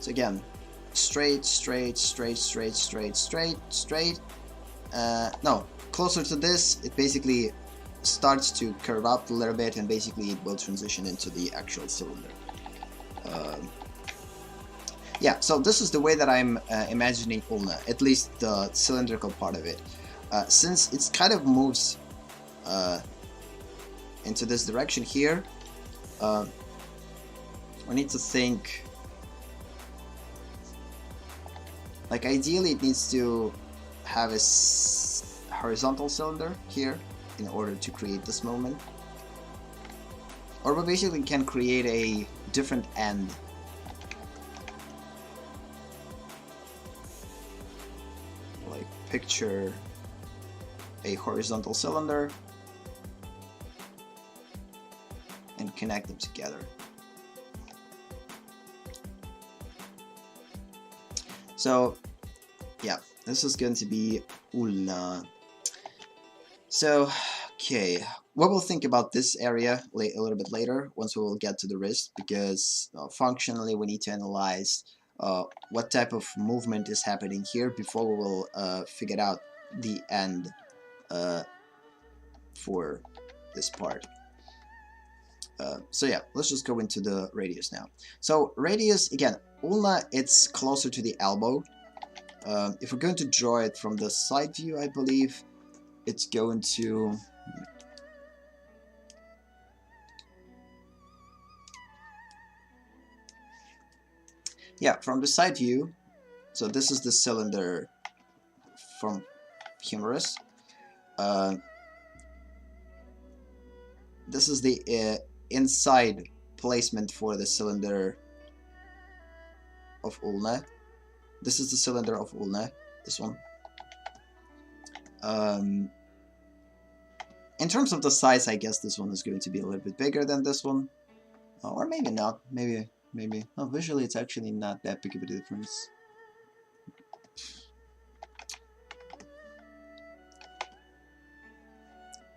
Speaker 1: so again, straight, no, closer to this, it basically starts to curve up a little bit, and basically it will transition into the actual cylinder. Yeah, so this is the way that I'm imagining ulna, at least the cylindrical part of it. Since it kind of moves into this direction here, we need to think, like, ideally it needs to have a horizontal cylinder here in order to create this movement. Or we basically can create a different end. Like, picture a horizontal cylinder and connect them together. So yeah, this is going to be ulna. So okay, we will think about this area a little bit later once we will get to the wrist, because functionally we need to analyze what type of movement is happening here before we will figure out the end for this part. So yeah, let's just go into the radius now. So radius, again, ulna, it's closer to the elbow. If we're going to draw it from the side view, I believe it's going to... Yeah, from the side view, so this is the cylinder from humerus. This is the inside placement for the cylinder of ulna. This is the cylinder of ulna, this one. In terms of the size, I guess this one is going to be a little bit bigger than this one. Or maybe not, maybe. No, visually it's actually not that big of a difference.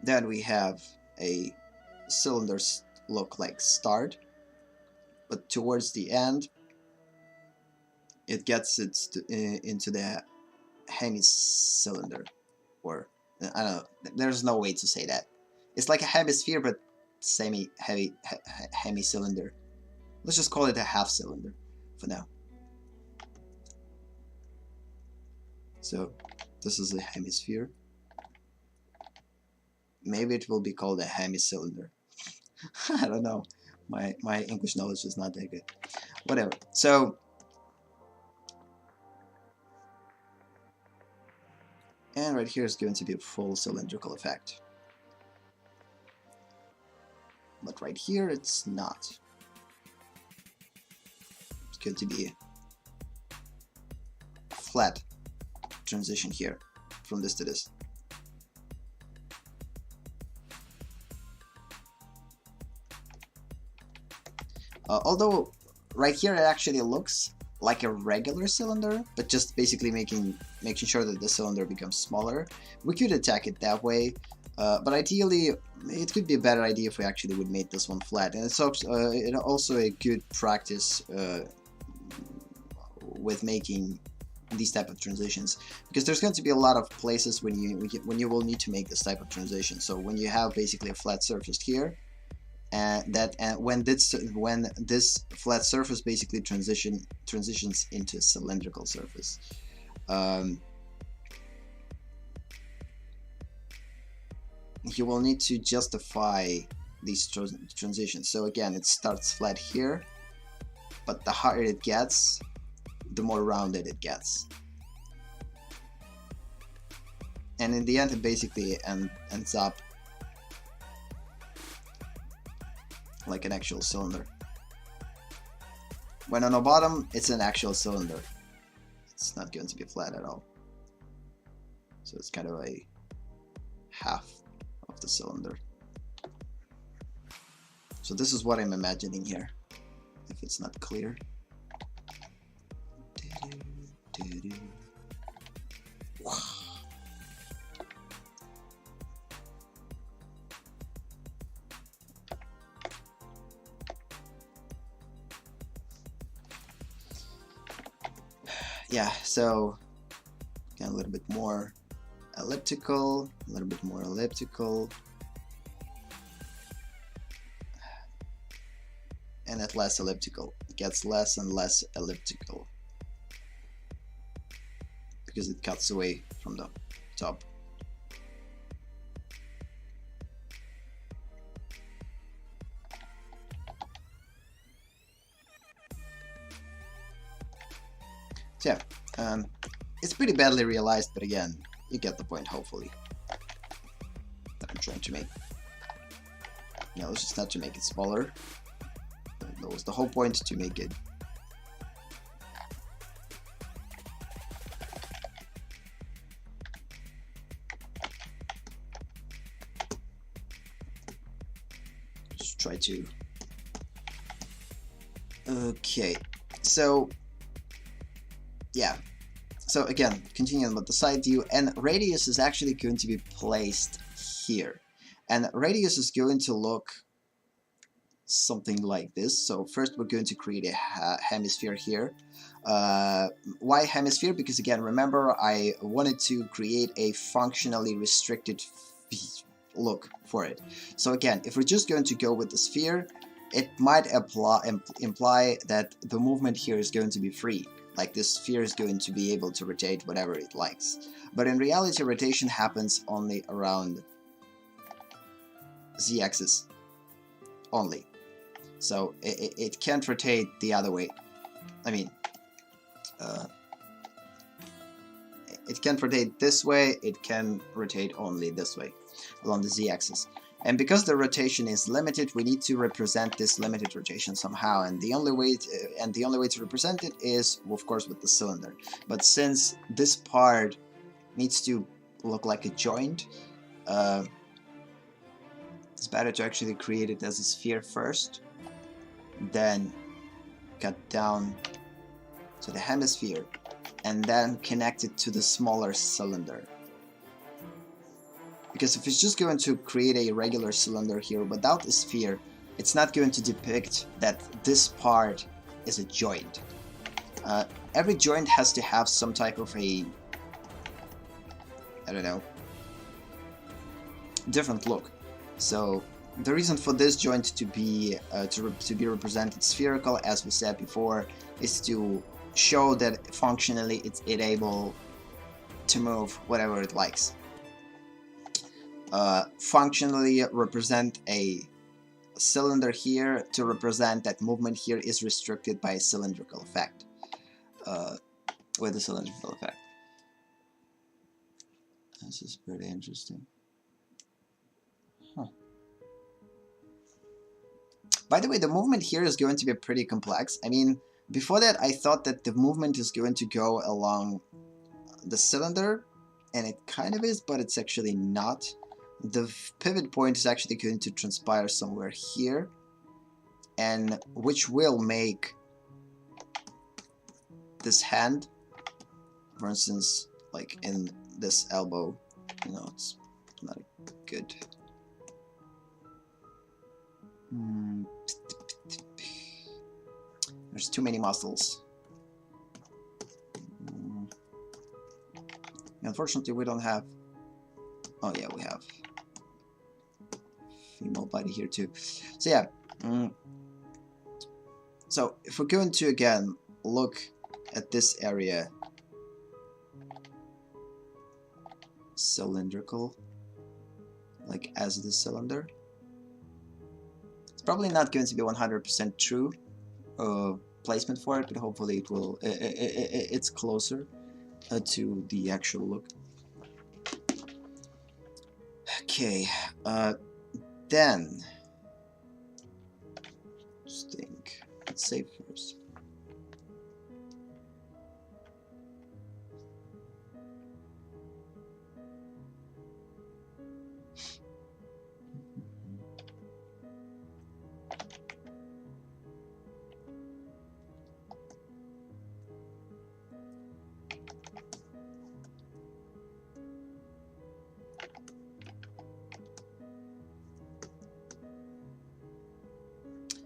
Speaker 1: Then we have a cylinder look like start, but towards the end it gets into the hemicylinder, or I don't know, there's no way to say that. It's like a hemisphere but hemicylinder. Let's just call it a half cylinder for now. So this is a hemisphere. Maybe it will be called a hemicylinder. I don't know. My English knowledge is not that good. Whatever. So and right here is going to be a full cylindrical effect. But right here it's not. It's going to be a flat transition here from this to this. Although right here it actually looks like a regular cylinder, but just basically making sure that the cylinder becomes smaller. We could attack it that way, but ideally it could be a better idea if we actually would make this one flat. And it's also a good practice with making these type of transitions, because there's going to be a lot of places when you will need to make this type of transition. So when you have basically a flat surface here, and when this flat surface basically transitions into a cylindrical surface, you will need to justify these transitions. So again, it starts flat here, but the higher it gets, the more rounded it gets, and in the end it basically ends up like an actual cylinder. When on the bottom, it's an actual cylinder. It's not going to be flat at all. So it's kind of a half of the cylinder. So this is what I'm imagining here, if it's not clear. Yeah, so again, a little bit more elliptical, a little bit more elliptical, and at less elliptical. It gets less and less elliptical because it cuts away from the top. So yeah, it's pretty badly realized, but again, you get the point, hopefully, that I'm trying to make. You know, it's just not to make it smaller. That was the whole point, to make it just try to... Okay, so yeah, so again, continuing with the side view, and radius is actually going to be placed here, and radius is going to look something like this. So first we're going to create a hemisphere here. Why hemisphere? Because again, remember, I wanted to create a functionally restricted look for it. So again, if we're just going to go with the sphere, it might imply that the movement here is going to be free, like this sphere is going to be able to rotate whatever it likes. But in reality, rotation happens only around z-axis only. So it can't rotate the other way. I mean, it can't rotate this way, it can rotate only this way, along the z-axis. And because the rotation is limited, we need to represent this limited rotation somehow, and the only way to represent it is, of course, with the cylinder. But since this part needs to look like a joint, it's better to actually create it as a sphere first, then cut down to the hemisphere, and then connect it to the smaller cylinder. Because if it's just going to create a regular cylinder here without a sphere, it's not going to depict that this part is a joint. Every joint has to have some type of a, I don't know, different look. So the reason for this joint to be represented spherical, as we said before, is to show that functionally it's able to move whatever it likes. Functionally represent a cylinder here to represent that movement here is restricted by a cylindrical effect. With a cylindrical effect. This is pretty interesting. Huh. By the way, the movement here is going to be pretty complex. I mean, before that I thought that the movement is going to go along the cylinder, and it kind of is, but it's actually not. The pivot point is actually going to transpire somewhere here, and which will make this hand, for instance, like in this elbow, you know, it's not good. There's too many muscles. Unfortunately, we don't have. Oh yeah, we have female body here too. So yeah. So if we're going to again look at this area, cylindrical, like as the cylinder, it's probably not going to be 100% true placement for it, but hopefully it will. It's closer to the actual look. Okay, then just think. Let's save first.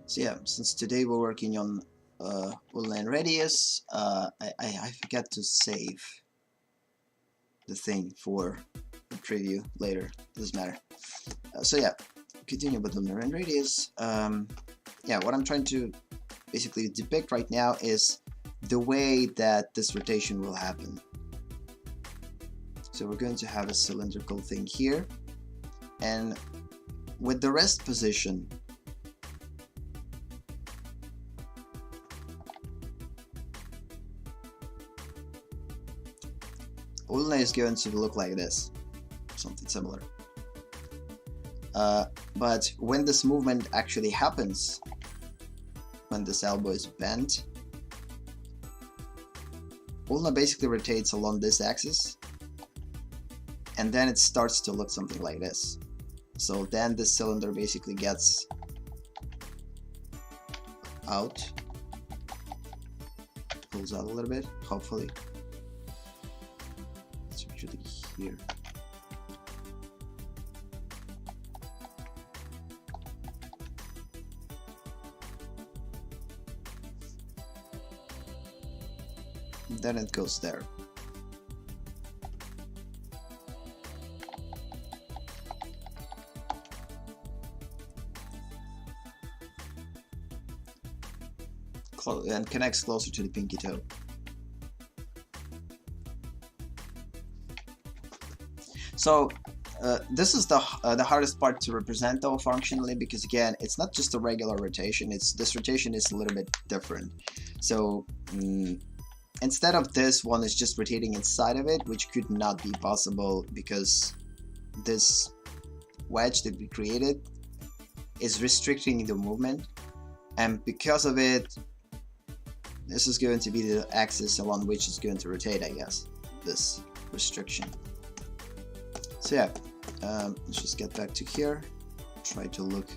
Speaker 1: So yeah, since today we're working on Eveningland radius, I forgot to save the thing for the preview later. Doesn't matter. So yeah, continue with Eveningland radius. Yeah, what I'm trying to basically depict right now is the way that this rotation will happen. So we're going to have a cylindrical thing here, and with the rest position, Eveningland is going to look like this, something similar. But when this movement actually happens, when this elbow is bent, Eveningland basically rotates along this axis, and then it starts to look something like this. So then the cylinder basically gets out, pulls out a little bit, hopefully. It's usually here. And then it goes there. and connects closer to the pinky toe. So this is the hardest part to represent though functionally, because again, it's not just a regular rotation. This rotation is a little bit different. So instead of this one is just rotating inside of it, which could not be possible because this wedge that we created is restricting the movement, and because of it, this is going to be the axis along which it's going to rotate, I guess, this restriction. So yeah, let's just get back to here, try to look.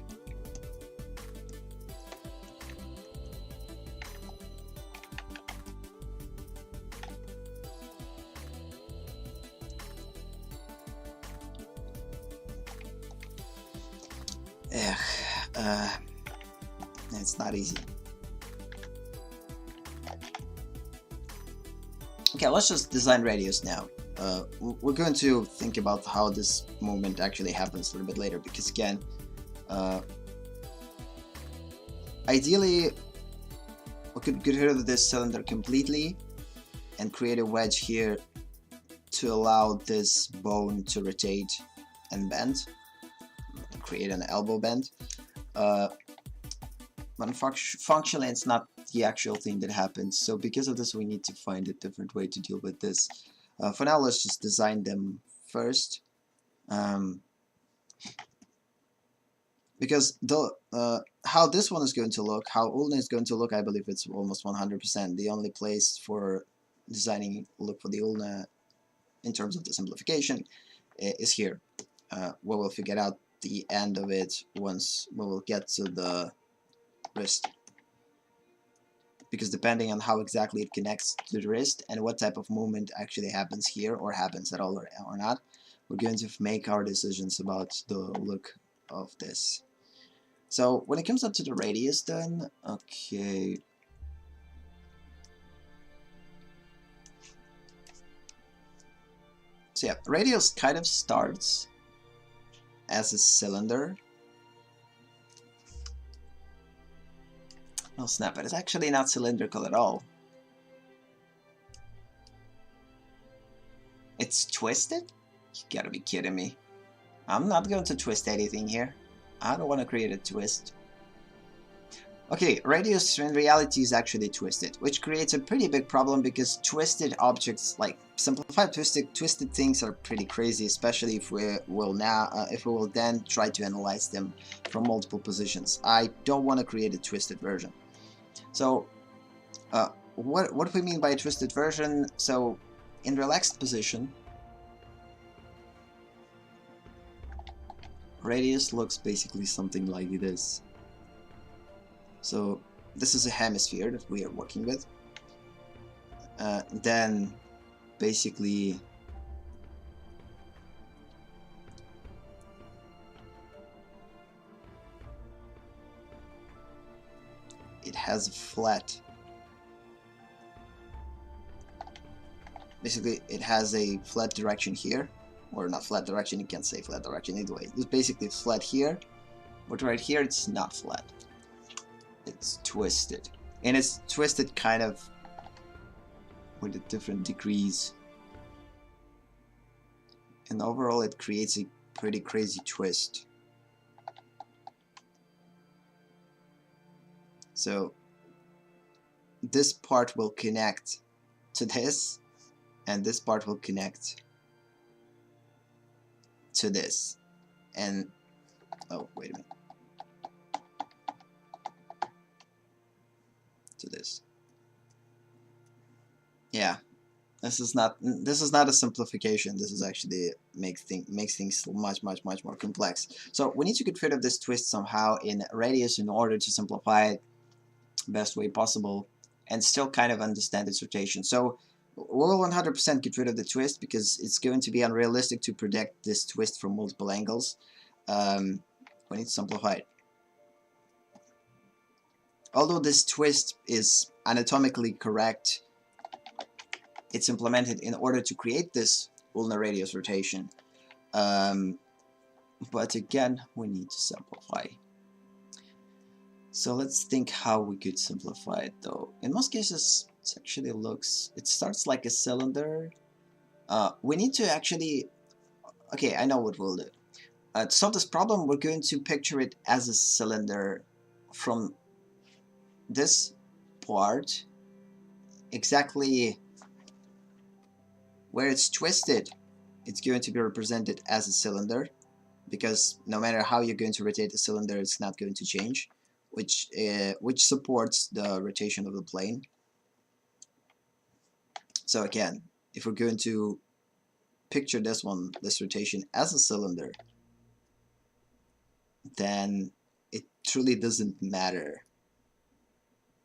Speaker 1: It's not easy. Okay, let's just design radius now. We're going to think about how this movement actually happens a little bit later, because again, ideally we could get rid of this cylinder completely and create a wedge here to allow this bone to rotate and bend, create an elbow bend. But functionally it's not the actual thing that happens, so because of this we need to find a different way to deal with this. For now, let's just design them first, because how this one is going to look, how ulna is going to look, I believe it's almost 100%. The only place for designing look for the ulna in terms of the simplification is here. We will figure out the end of it once we will get to the wrist, because depending on how exactly it connects to the wrist and what type of movement actually happens here or happens at all or not, we're going to make our decisions about the look of this. So when it comes up to the radius then, okay, so yeah, radius kind of starts as a cylinder. Oh snap, it is actually not cylindrical at all. It's twisted? You gotta be kidding me. I'm not going to twist anything here. I don't want to create a twist. Okay, radius in reality is actually twisted, which creates a pretty big problem because twisted objects, like simplified twisted things, are pretty crazy, especially if we will then try to analyze them from multiple positions. I don't want to create a twisted version. So what we mean by a twisted version, so in relaxed position, radius looks basically something like this. So this is a hemisphere that we are working with. Then basically it has a flat. Basically it has a flat direction here, or not flat direction, you can't say flat direction either way. It's basically flat here, but right here it's not flat. It's twisted, and it's twisted kind of with the different degrees, and overall it creates a pretty crazy twist. So this part will connect to this, and this part will connect to this, and oh wait a minute, to this. Yeah, this is not a simplification. This is actually makes things much more complex. So we need to get rid of this twist somehow in radius in order to simplify it best way possible and still kind of understand its rotation. So we'll 100% get rid of the twist because it's going to be unrealistic to predict this twist from multiple angles. We need to simplify it. Although this twist is anatomically correct, it's implemented in order to create this ulnar radius rotation. But again, we need to simplify. So let's think how we could simplify it though. In most cases, it starts like a cylinder. We need to actually, okay, I know what we'll do. To solve this problem, we're going to picture it as a cylinder from this part, exactly where it's twisted. It's going to be represented as a cylinder, because no matter how you're going to rotate the cylinder, it's not going to change, which supports the rotation of the plane. So again, if we're going to picture this rotation as a cylinder, then it truly doesn't matter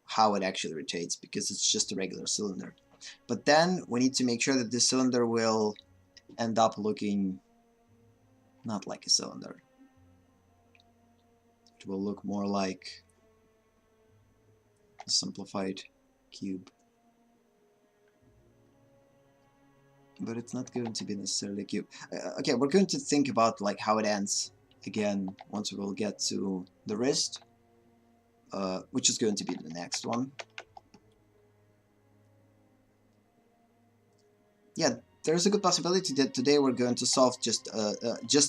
Speaker 1: how it actually rotates, because it's just a regular cylinder. But then we need to make sure that this cylinder will end up looking not like a cylinder. It will look more like a simplified cube. But it's not going to be necessarily a cube. Okay, we're going to think about like how it ends again once we will get to the wrist, which is going to be the next one. Yeah, there's a good possibility that today we're going to solve just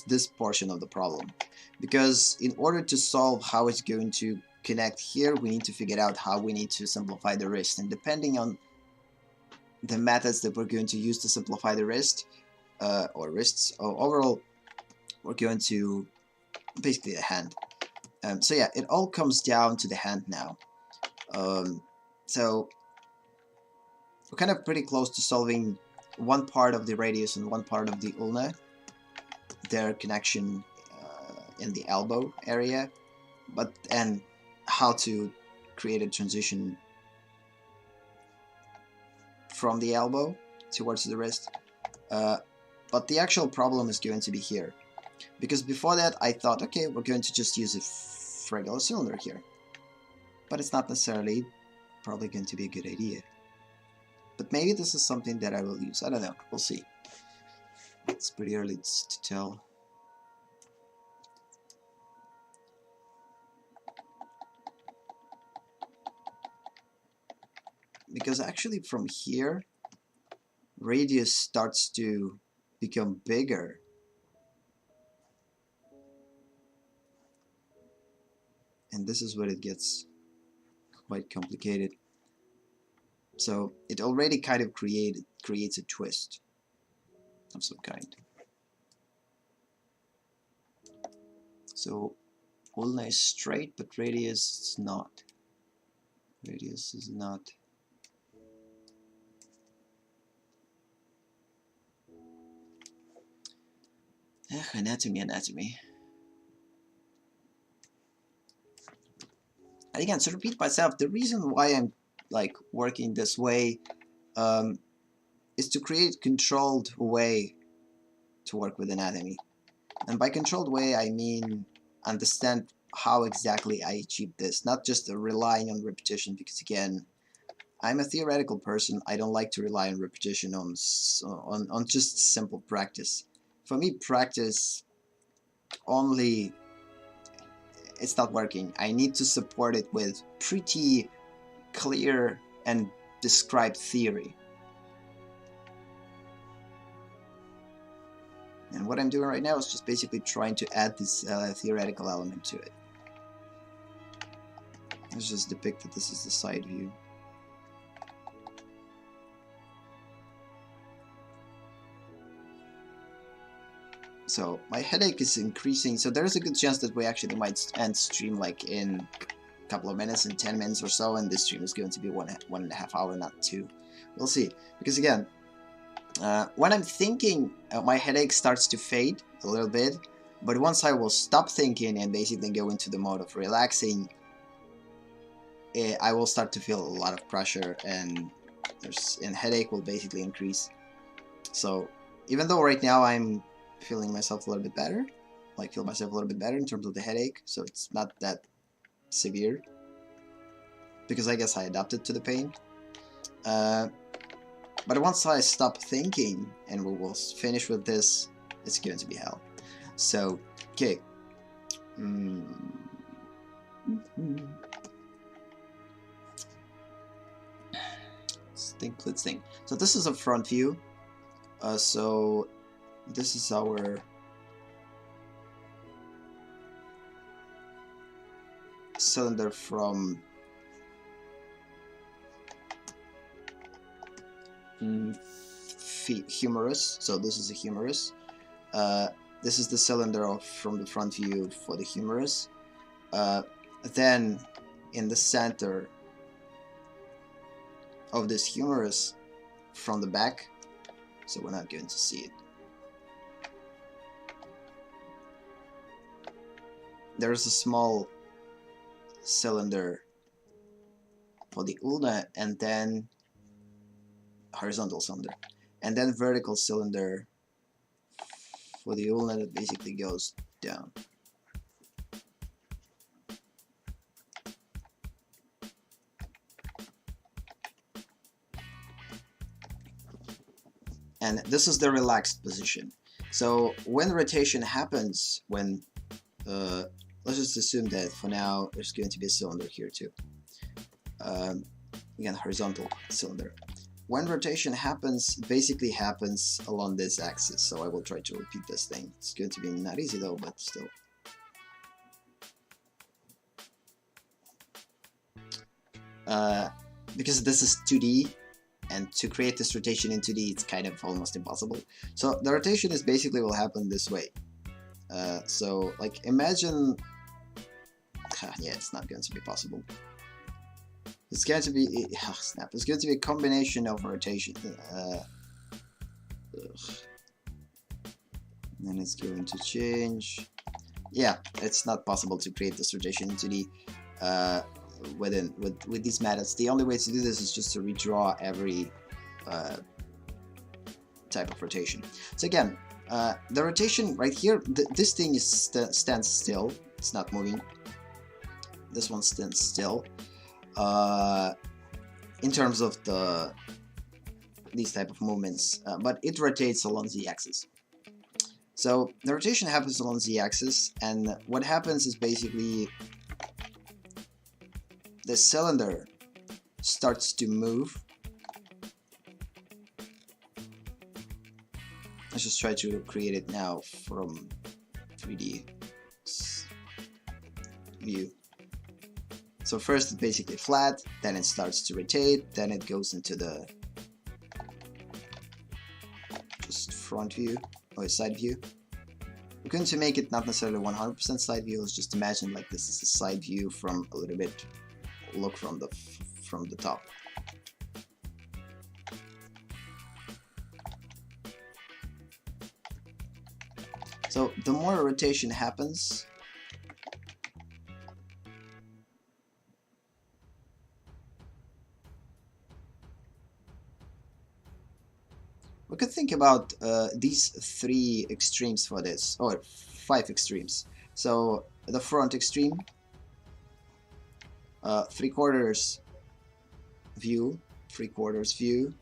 Speaker 1: this portion of the problem, because in order to solve how it's going to connect here, we need to figure out how we need to simplify the wrist, and depending on the methods that we're going to use to simplify the wrist or wrists, overall we're going to basically the hand. So yeah, it all comes down to the hand now. So we're kind of pretty close to solving one part of the radius and one part of the ulna, their connection in the elbow area, and how to create a transition from the elbow towards the wrist. But the actual problem is going to be here, because before that I thought, okay, we're going to just use a regular cylinder here, but it's not necessarily probably going to be a good idea. But maybe this is something that I will use. I don't know. We'll see. It's pretty early to tell. Because actually from here, radius starts to become bigger. And this is where it gets quite complicated. So it already kind of creates a twist of some kind. So ulna is straight, but radius is not. Radius is not. Anatomy. And again, to repeat myself, the reason why I'm like working this way is to create controlled way to work with anatomy. And by controlled way, I mean understand how exactly I achieve this, not just relying on repetition, because again, I'm a theoretical person. I don't like to rely on repetition on just simple practice. For me, practice only, it's not working. I need to support it with pretty clear and described theory. And what I'm doing right now is just basically trying to add this theoretical element to it. Let's just depict that this is the side view. So my headache is increasing, so there's a good chance that we actually might end stream like in a couple of minutes, in 10 minutes or so, and this stream is going to be one and a half hour, not 2. We'll see. Because again, when I'm thinking, my headache starts to fade a little bit, but once I will stop thinking and basically go into the mode of relaxing, I will start to feel a lot of pressure, and headache will basically increase. So even though right now I'm feeling myself a little bit better, feel myself a little bit better in terms of the headache, so it's not that severe, because I guess I adapted to the pain. But once I stop thinking and we will finish with this, it's going to be hell. So, okay. Let's think. So this is a front view. So this is our cylinder from humerus. So this is a humerus. This is the cylinder from the front view for the humerus. Then in the center of this humerus from the back, so we're not going to see it, there's a small cylinder for the ulna, and then horizontal cylinder, and then vertical cylinder for the ulna that basically goes down. And this is the relaxed position. So when rotation happens, when let's just assume that for now there's going to be a cylinder here too. Again, horizontal cylinder. When rotation happens, it basically happens along this axis. So I will try to repeat this thing. It's going to be not easy though, but still. Because this is 2D, and to create this rotation in 2D, it's kind of almost impossible. So the rotation is basically will happen this way. So like imagine, yeah, it's not going to be possible. It's going to be, oh snap, it's going to be a combination of rotation. Then it's going to change. Yeah, it's not possible to create this rotation in 2D with these methods. The only way to do this is just to redraw every type of rotation. So again, the rotation right here, this thing is stands still. It's not moving. This one stands still. In terms of these type of movements, but it rotates along the axis. So the rotation happens along the axis, and what happens is basically the cylinder starts to move. Let's just try to create it now from 3D view. So first it's basically flat, then it starts to rotate, then it goes into the just front view or side view. We're going to make it not necessarily 100% side view. Let's just imagine like this is a side view from a little bit look from the top. So the more rotation happens, we could think about these 3 extremes for this, or 5 extremes. So the front extreme, 3/4 view, 3/4 view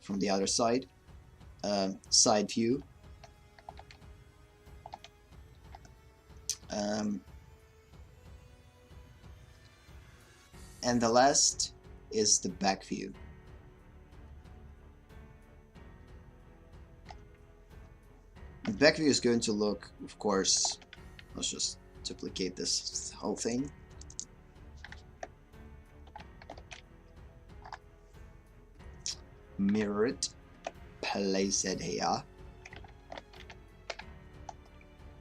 Speaker 1: from the other side, side view, and the last is the back view. The back view is going to look, of course, let's just duplicate this whole thing. Mirror it, place it here.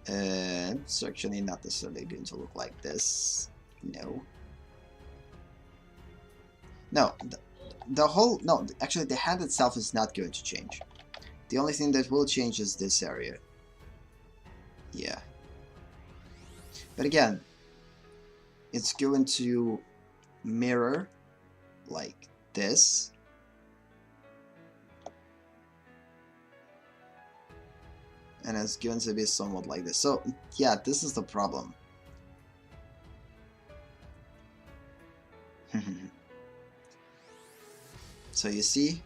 Speaker 1: And it's actually not necessarily going to look like this. No, the whole, no, actually the hand itself is not going to change. The only thing that will change is this area. Yeah. But again, it's going to mirror like this. And it's going to be somewhat like this. So yeah, this is the problem. So you see,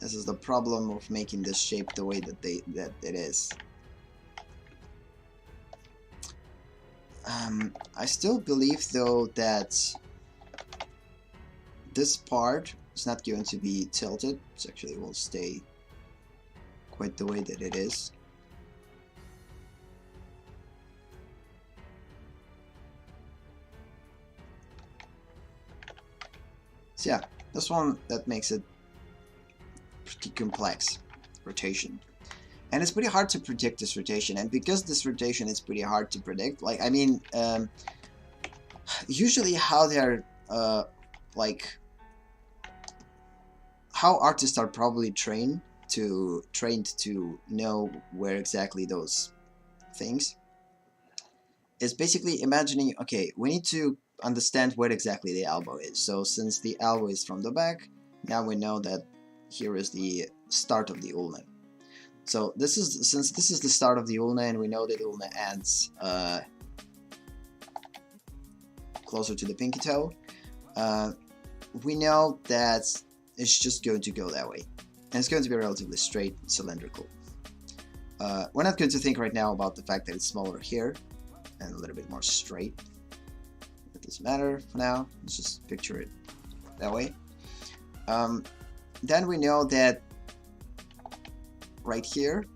Speaker 1: this is the problem of making this shape the way that it is. I still believe though that this part is not going to be tilted. It actually will stay quite the way that it is. So yeah, this one, that makes it pretty complex rotation. And it's pretty hard to predict this rotation, and because this rotation is pretty hard to predict, like, I mean, usually how they're, like, how artists are probably trained to know where exactly those things is basically imagining, okay, we need to understand where exactly the elbow is. So since the elbow is from the back, now we know that here is the start of the ulna. So this is, since this is the start of the ulna, and we know that the ulna ends closer to the pinky toe, we know that it's just going to go that way, and it's going to be relatively straight, cylindrical. We're not going to think right now about the fact that it's smaller here and a little bit more straight. It doesn't matter for now. Let's just picture it that way. Then we know that right here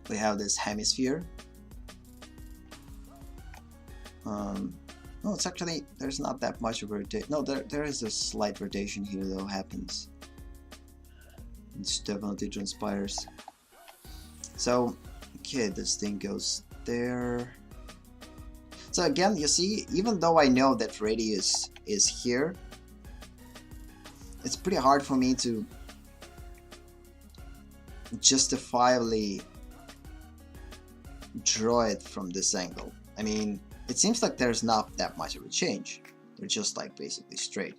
Speaker 1: we have this hemisphere. No, it's actually, there's not that much of a rotation. No, there is a slight rotation here though, happens. It definitely transpires. So, okay, this thing goes there. So again, you see, even though I know that radius is here, it's pretty hard for me to justifiably draw it from this angle. I mean, it seems like there's not that much of a change. They're just like basically straight.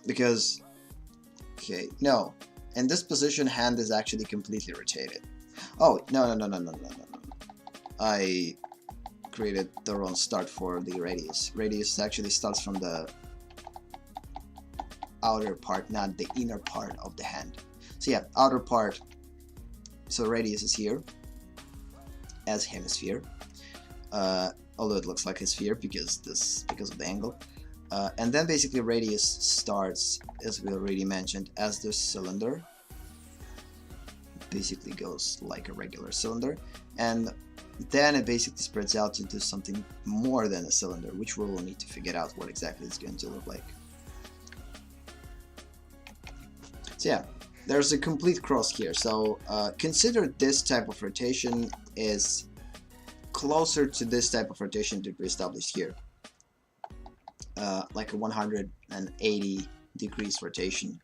Speaker 1: Because, okay, no. In this position, hand is actually completely rotated. Oh, no. I created the wrong start for the radius. Radius actually starts from the outer part, not the inner part of the hand. So yeah, outer part. So radius is here as hemisphere. Although it looks like a sphere because of the angle. And then basically radius starts, as we already mentioned, as the cylinder. It basically goes like a regular cylinder, and then it basically spreads out into something more than a cylinder, which we will need to figure out what exactly it's going to look like. So yeah, there's a complete cross here. So consider this type of rotation is closer to this type of rotation that we established here, like a 180 degrees rotation.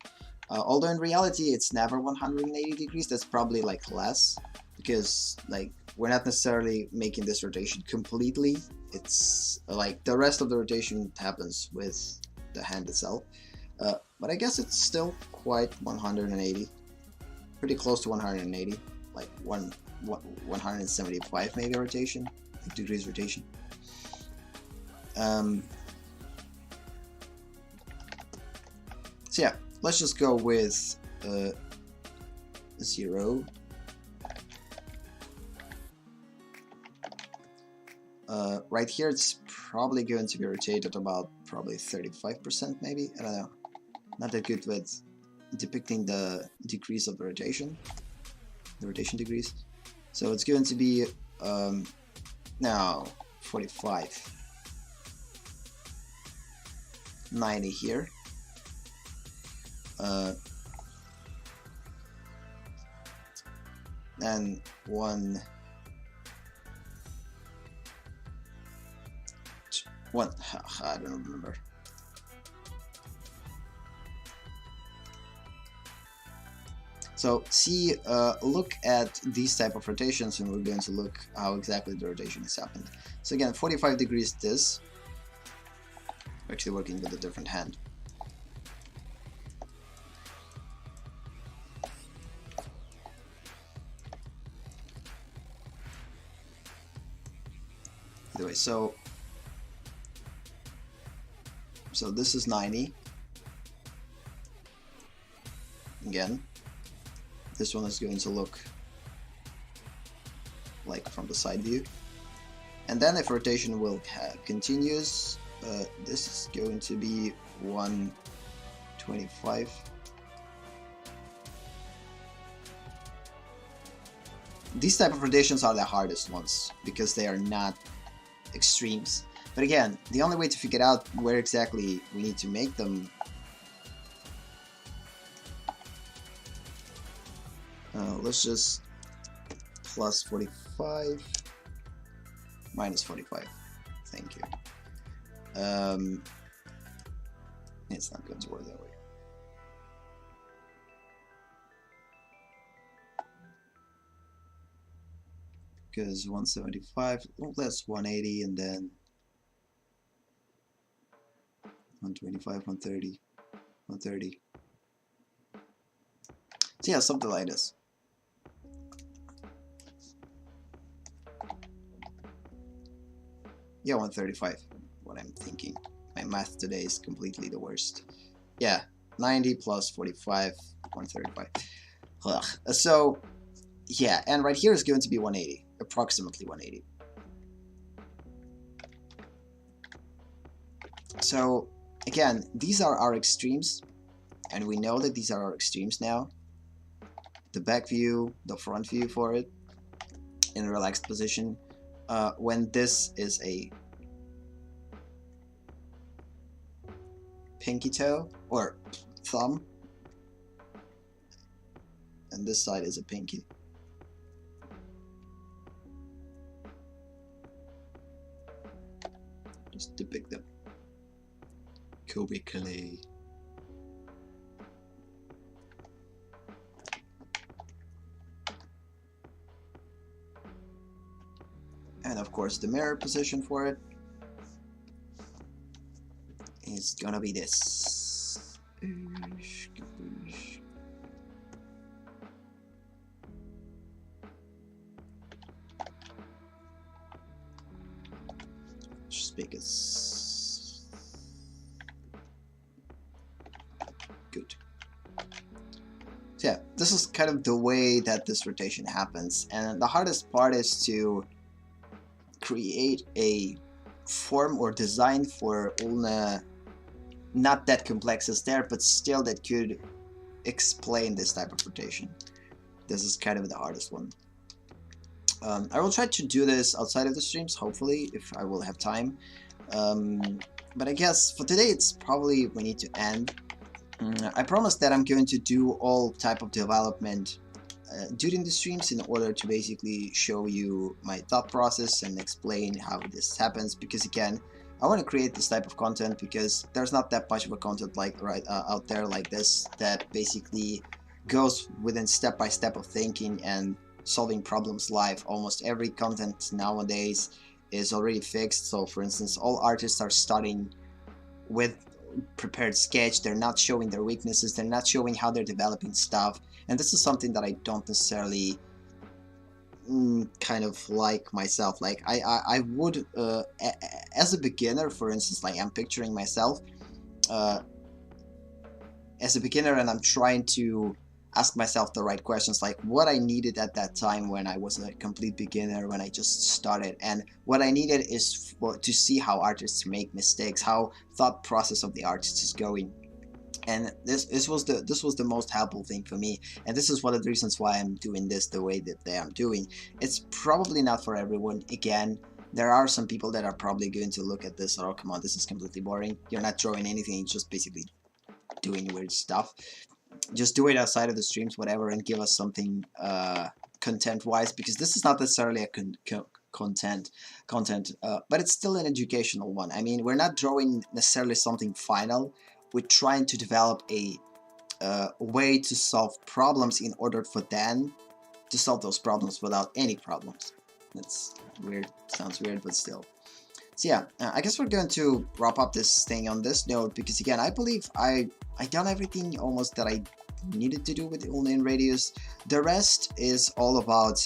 Speaker 1: Although in reality it's never 180 degrees, that's probably like less, because like we're not necessarily making this rotation completely. It's like the rest of the rotation happens with the hand itself, but I guess it's still quite 180, pretty close to 180, like 175 maybe rotation, degrees rotation. So yeah, let's just go with 0. Right here it's probably going to be rotated about probably 35% maybe, I don't know. Not that good with depicting the degrees of the rotation degrees. So it's going to be now 45, 90 here, and one, I don't remember. So see, look at these type of rotations, and we're going to look how exactly the rotation has happened. So again, 45 degrees this. We're actually working with a different hand. Anyway, so this is 90. Again, this one is going to look like from the side view. And then if rotation will continues, this is going to be 125. These type of rotations are the hardest ones because they are not extremes. But again, the only way to figure out where exactly we need to make them, let's just plus 45, minus 45. Thank you. It's not going to work that way. Because 175, that's 180, and then 125, 130, 130. So yeah, something like this. Yeah, 135, what I'm thinking. My math today is completely the worst. Yeah, 90 plus 45, 135. Ugh. So, yeah, and right here is going to be 180, approximately 180. So, again, these are our extremes, and we know that these are our extremes now. The back view, the front view for it, in a relaxed position. When this is a pinky toe or thumb, and this side is a pinky. Just depict them cubically. And of course the mirror position for it is gonna be this. Just make it good. So yeah, this is kind of the way that this rotation happens, and the hardest part is to create a form or design for ulna not that complex as there, but still that could explain this type of rotation. This is kind of the hardest one. I will try to do this outside of the streams, hopefully, if I will have time. But I guess for today it's probably we need to end. I promise that I'm going to do all type of development during the streams in order to basically show you my thought process and explain how this happens, because again, I want to create this type of content because there's not that much of a content like out there like this that basically goes within step-by-step of thinking and solving problems live. Almost every content nowadays is already fixed. So for instance, all artists are starting with prepared sketch. They're not showing their weaknesses, they're not showing how they're developing stuff, and this is something that I don't necessarily kind of like myself. Like I would as a beginner, for instance, like I'm picturing myself as a beginner, and I'm trying to ask myself the right questions, like what I needed at that time when I was a complete beginner, when I just started, and what I needed is to see how artists make mistakes, how thought process of the artist is going. And this was the most helpful thing for me, and this is one of the reasons why I'm doing this the way that I'm doing. It's probably not for everyone. Again, there are some people that are probably going to look at this, oh come on, this is completely boring, you're not drawing anything, you're just basically doing weird stuff. Just do it outside of the streams, whatever, and give us something content wise, because this is not necessarily a content, but it's still an educational one. I mean, we're not drawing necessarily something final. We're trying to develop a way to solve problems in order for them to solve those problems without any problems. That's weird, sounds weird, but still. So yeah, I guess we're going to wrap up this thing on this note, because again, I believe I done everything almost that I needed to do with the ulnar radius. The rest is all about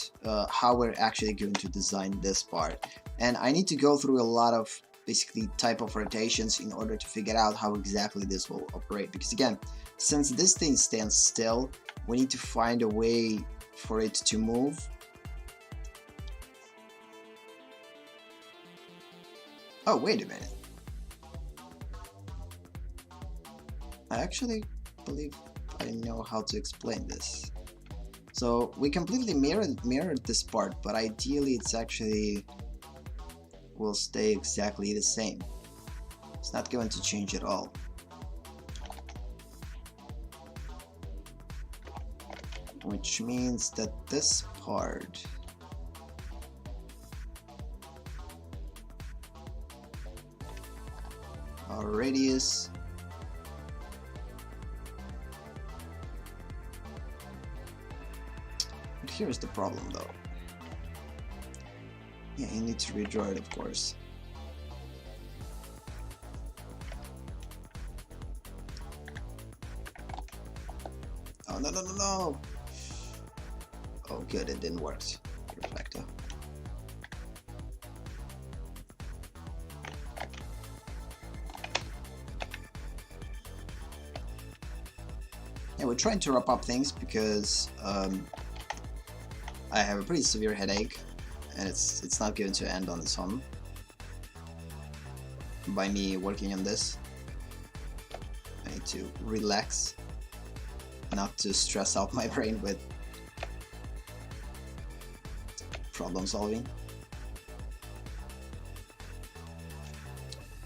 Speaker 1: how we're actually going to design this part, and I need to go through a lot of basically type of rotations in order to figure out how exactly this will operate, because again, since this thing stands still, we need to find a way for it to move. Oh, wait a minute. I actually believe I know how to explain this. So we completely mirrored this part, but ideally it's actually will stay exactly the same. It's not going to change at all. Which means that this part our radius but here's the problem though. Yeah, you need to redraw it, of course. Oh no no no no! Oh good, it didn't work. Perfecto. Yeah, we're trying to wrap up things because I have a pretty severe headache, and it's not going to end on its own by me working on this. I need to relax, not to stress out my brain with problem solving.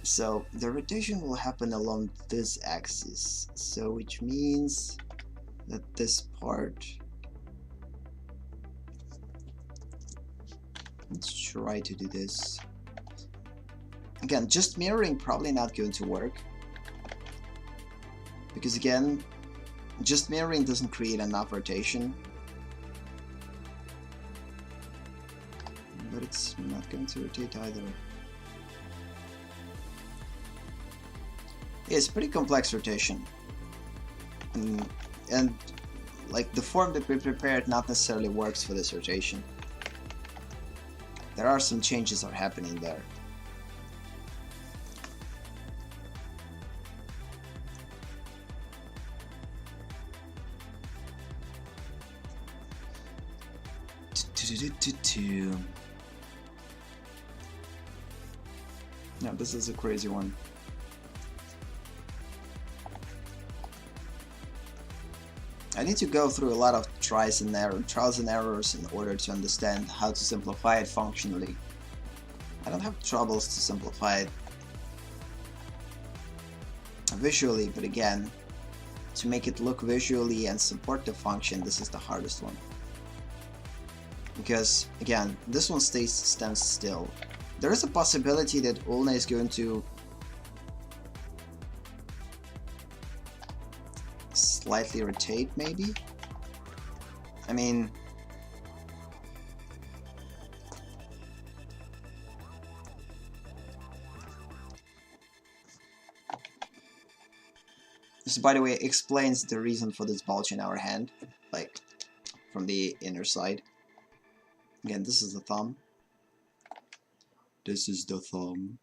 Speaker 1: So the rotation will happen along this axis, so which means that this part, let's try to do this again. Just mirroring probably not going to work, because again, just mirroring doesn't create enough rotation, but it's not going to rotate either. Yeah, it's pretty complex rotation, and like the form that we prepared not necessarily works for this rotation. There are some changes that are happening there. Yeah, this is a crazy one. I need to go through a lot of trials and errors in order to understand how to simplify it functionally. I don't have troubles to simplify it visually, but again, to make it look visually and support the function, this is the hardest one. Because again, this one stands still. There is a possibility that ulna is going to slightly rotate, maybe? I mean, this, by the way, explains the reason for this bulge in our hand, like from the inner side. Again, this is the thumb. This is the thumb.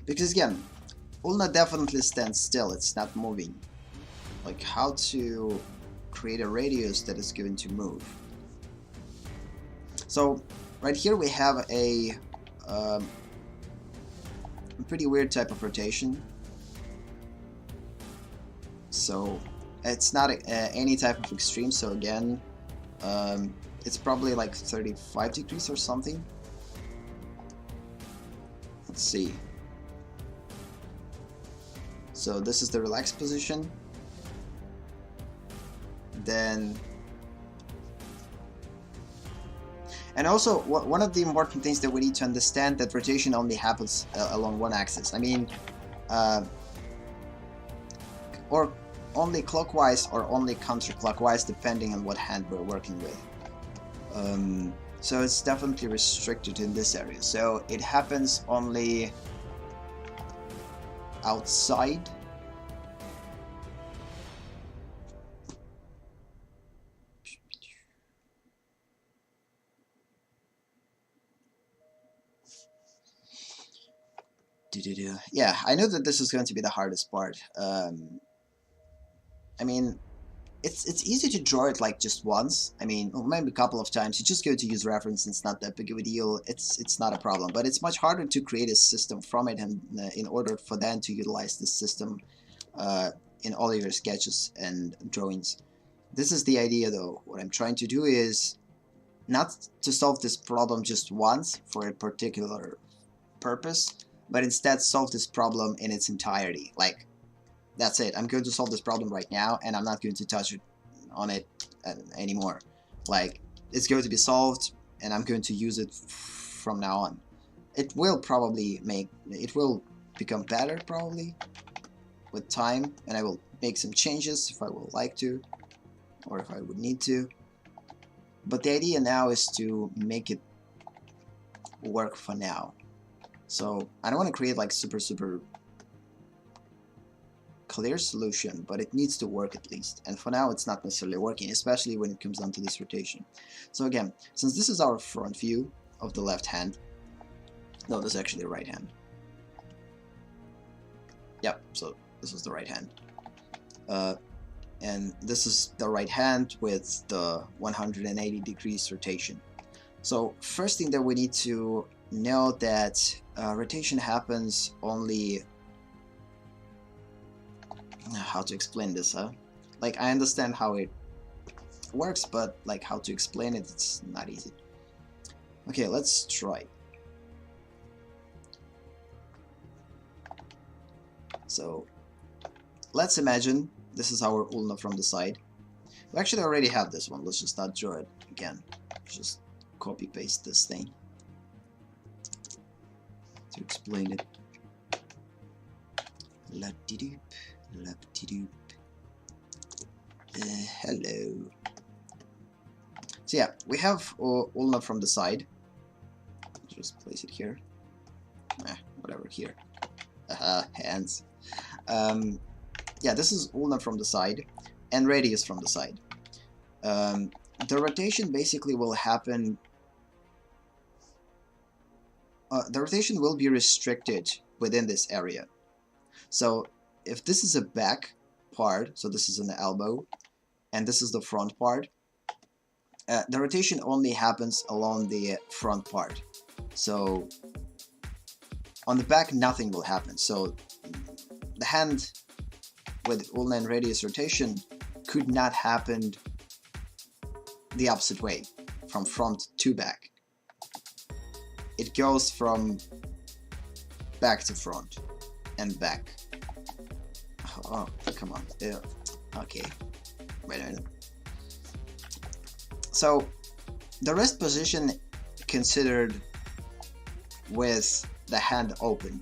Speaker 1: Because again, ulna definitely stands still, it's not moving. Like how to create a radius that is going to move. So right here we have a pretty weird type of rotation. So it's not any type of extreme, so again, it's probably like 35 degrees or something. Let's see. So this is the relaxed position. Then, and also one of the important things that we need to understand, that rotation only happens along one axis. I mean, or only clockwise or only counterclockwise, depending on what hand we're working with. So it's definitely restricted in this area. So it happens only outside. Yeah, I know that this is going to be the hardest part. I mean, it's easy to draw it like just once. I mean, or maybe a couple of times. You just go to use reference. It's not that big of a deal. It's not a problem. But it's much harder to create a system from it, and in order for them to utilize this system in all of your sketches and drawings. This is the idea, though. What I'm trying to do is not to solve this problem just once for a particular purpose, but instead solve this problem in its entirety. Like, that's it. I'm going to solve this problem right now, and I'm not going to touch on it anymore. Like, it's going to be solved, and I'm going to use it from now on. It will become better probably with time, and I will make some changes if I would like to, or if I would need to. But the idea now is to make it work for now. So I don't want to create like super clear solution, but it needs to work at least. And for now it's not necessarily working, especially when it comes down to this rotation. So again, since this is our front view of the left hand, no, this is actually the right hand. Yep, so this is the right hand. And this is the right hand with the 180 degrees rotation. So first thing that we need to know that rotation happens only... How to explain this, huh? Like, I understand how it works, but like how to explain it, it's not easy. Okay, let's try. So let's imagine this is our ulna from the side. We actually already have this one. Let's just not draw it again. Just copy paste this thing to explain it. La-de-doop, la-de-doop. Hello. So yeah, we have ulna from the side. Just place it here. Whatever, here. Hands. Yeah, this is ulna from the side and radius from the side. The rotation basically will happen. The rotation will be restricted within this area. So if this is a back part, so this is an elbow, and this is the front part, the rotation only happens along the front part. So on the back, nothing will happen. So the hand with ulna and radius rotation could not happen the opposite way, from front to back. It goes from back to front and back. Oh, come on. Ew. Okay. Wait a minute. So the rest position considered with the hand open.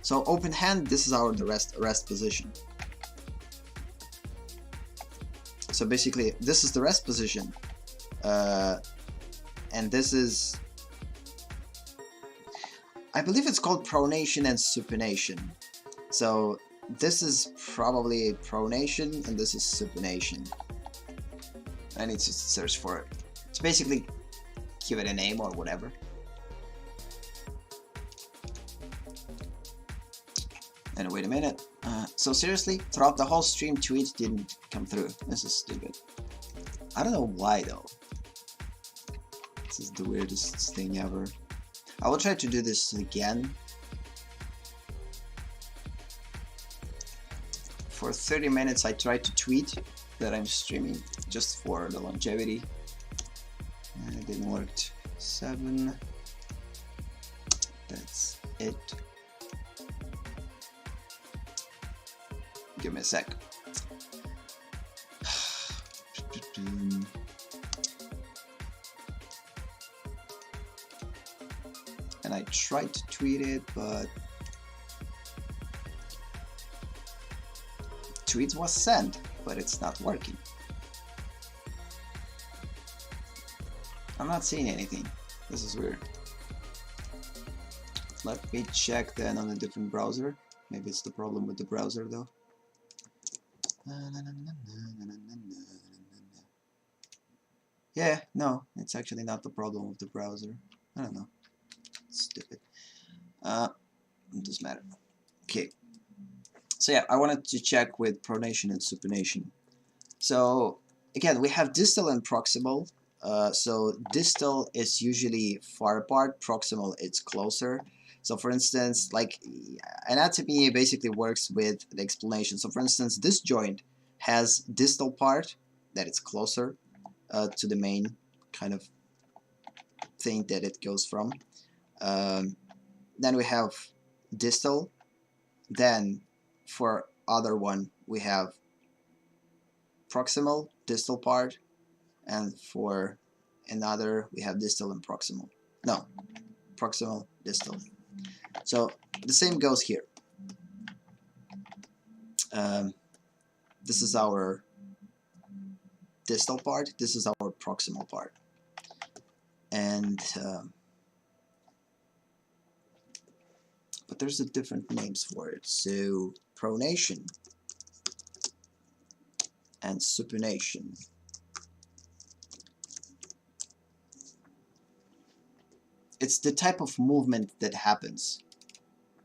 Speaker 1: So open hand, this is the rest position. So basically, this is the rest position, and this is, I believe it's called pronation and supination. So this is probably pronation, and this is supination. I need to search for it. So basically, give it a name or whatever. And wait a minute. So seriously, throughout the whole stream, tweet didn't come through. This is stupid. I don't know why though. This is the weirdest thing ever. I will try to do this again. For 30 minutes I tried to tweet that I'm streaming just for the longevity. And it didn't work. 7. That's it. Give me a sec. And I tried to tweet it, but tweet was sent, but it's not working. I'm not seeing anything. This is weird. Let me check then on a different browser. Maybe it's the problem with the browser though. Yeah, no, it's actually not the problem with the browser. I don't know. Stupid. It doesn't matter. Okay. So yeah, I wanted to check with pronation and supination. So again, we have distal and proximal. So distal is usually far apart, proximal it's closer. So for instance, like anatomy basically works with the explanation. So for instance, this joint has distal part that it's closer to the main kind of thing that it goes from. Then we have distal. Then for other one we have proximal, distal part, and for another we have distal and proximal. No, proximal, distal. So the same goes here. This is our distal part, this is our proximal part. And but there's a different names for it. So pronation and supination. It's the type of movement that happens.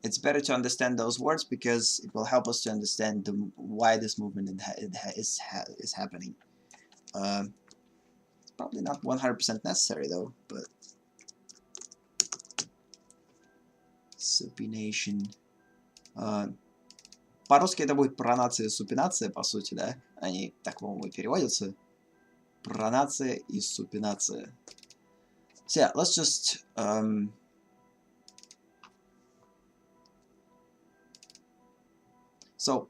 Speaker 1: It's better to understand those words because it will help us to understand why this movement is happening. It's probably not 100% necessary though, but supination. По-русски это будет пронация и супинация, по сути, да? Они так, по-моему, и переводятся. Пронация и супинация. So yeah, let's just so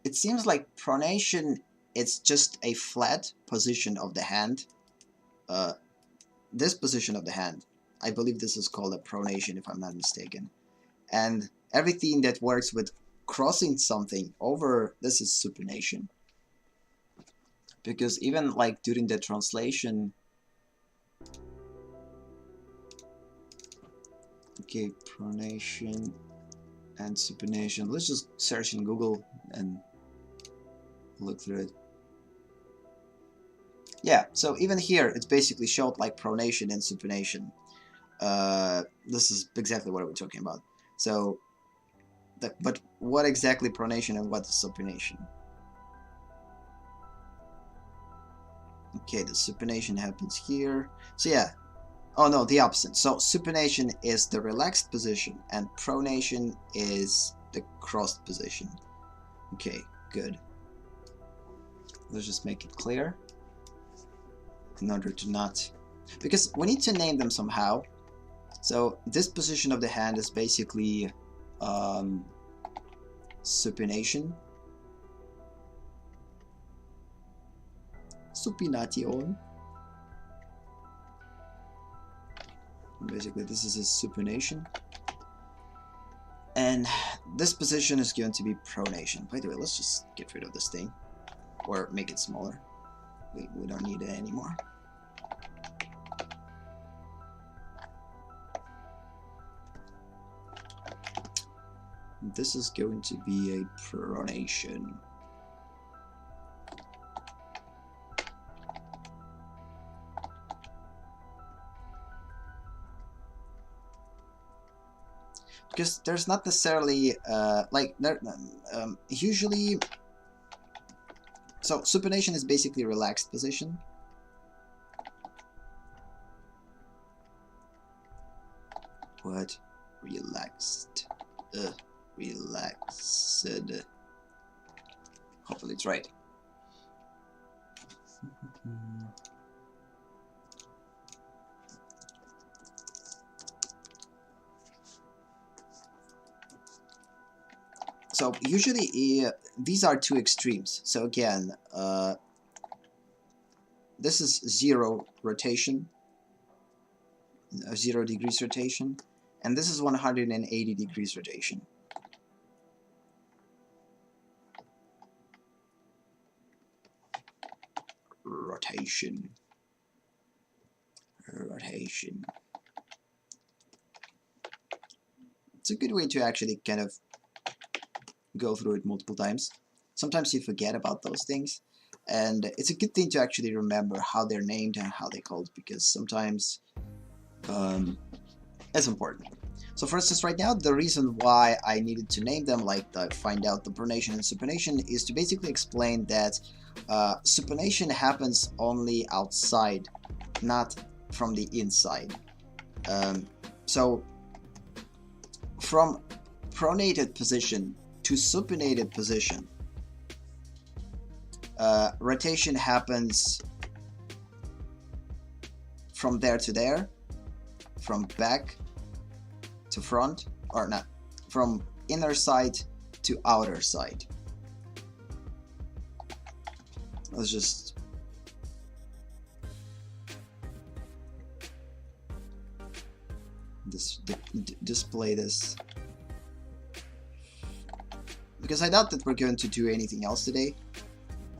Speaker 1: it seems like pronation, it's just a flat position of the hand. This position of the hand, I believe this is called a pronation if I'm not mistaken. And everything that works with crossing something over, this is supination. Because even like during the translation, okay, pronation and supination. Let's just search in Google and look through it. Yeah, so even here it's basically showed like pronation and supination. This is exactly what we're talking about. So, but what exactly pronation and what is supination? Okay, the supination happens here. So yeah, oh no, the opposite. So supination is the relaxed position and pronation is the crossed position. Okay, good. Let's just make it clear in order to not, because we need to name them somehow. So this position of the hand is basically supination. Supination. Basically, this is a supination. And this position is going to be pronation. By the way, let's just get rid of this thing. Or make it smaller. We don't need it anymore. This is going to be a pronation. Because there's not necessarily usually, so supination is basically relaxed position. What? Relaxed. Relaxed. Hopefully it's right. So usually these are two extremes. So again, this is 0 rotation, 0 degrees rotation, and this is 180 degrees rotation. Rotation. It's a good way to actually kind of go through it multiple times. Sometimes you forget about those things, and it's a good thing to actually remember how they're named and how they're called, because sometimes it's important. So for instance, right now, the reason why I needed to name them, like find out the pronation and supination, is to basically explain that supination happens only outside, not from the inside. So from pronated position to supinated position, rotation happens from there to there, from back to front, or not, from inner side to outer side. Let's just display this, because I doubt that we're going to do anything else today.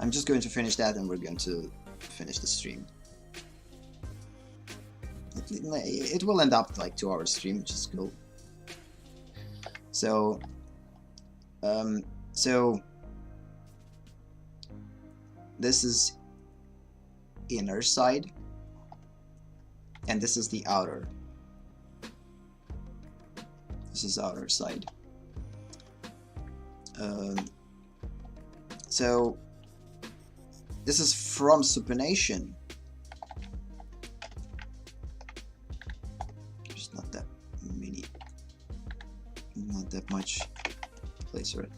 Speaker 1: I'm just going to finish that and we're going to finish the stream. It will end up like 2 hour stream, which is cool. So this is inner side and this is the outer. This is outer side. So this is from supination. There's not that many, not that much place for it.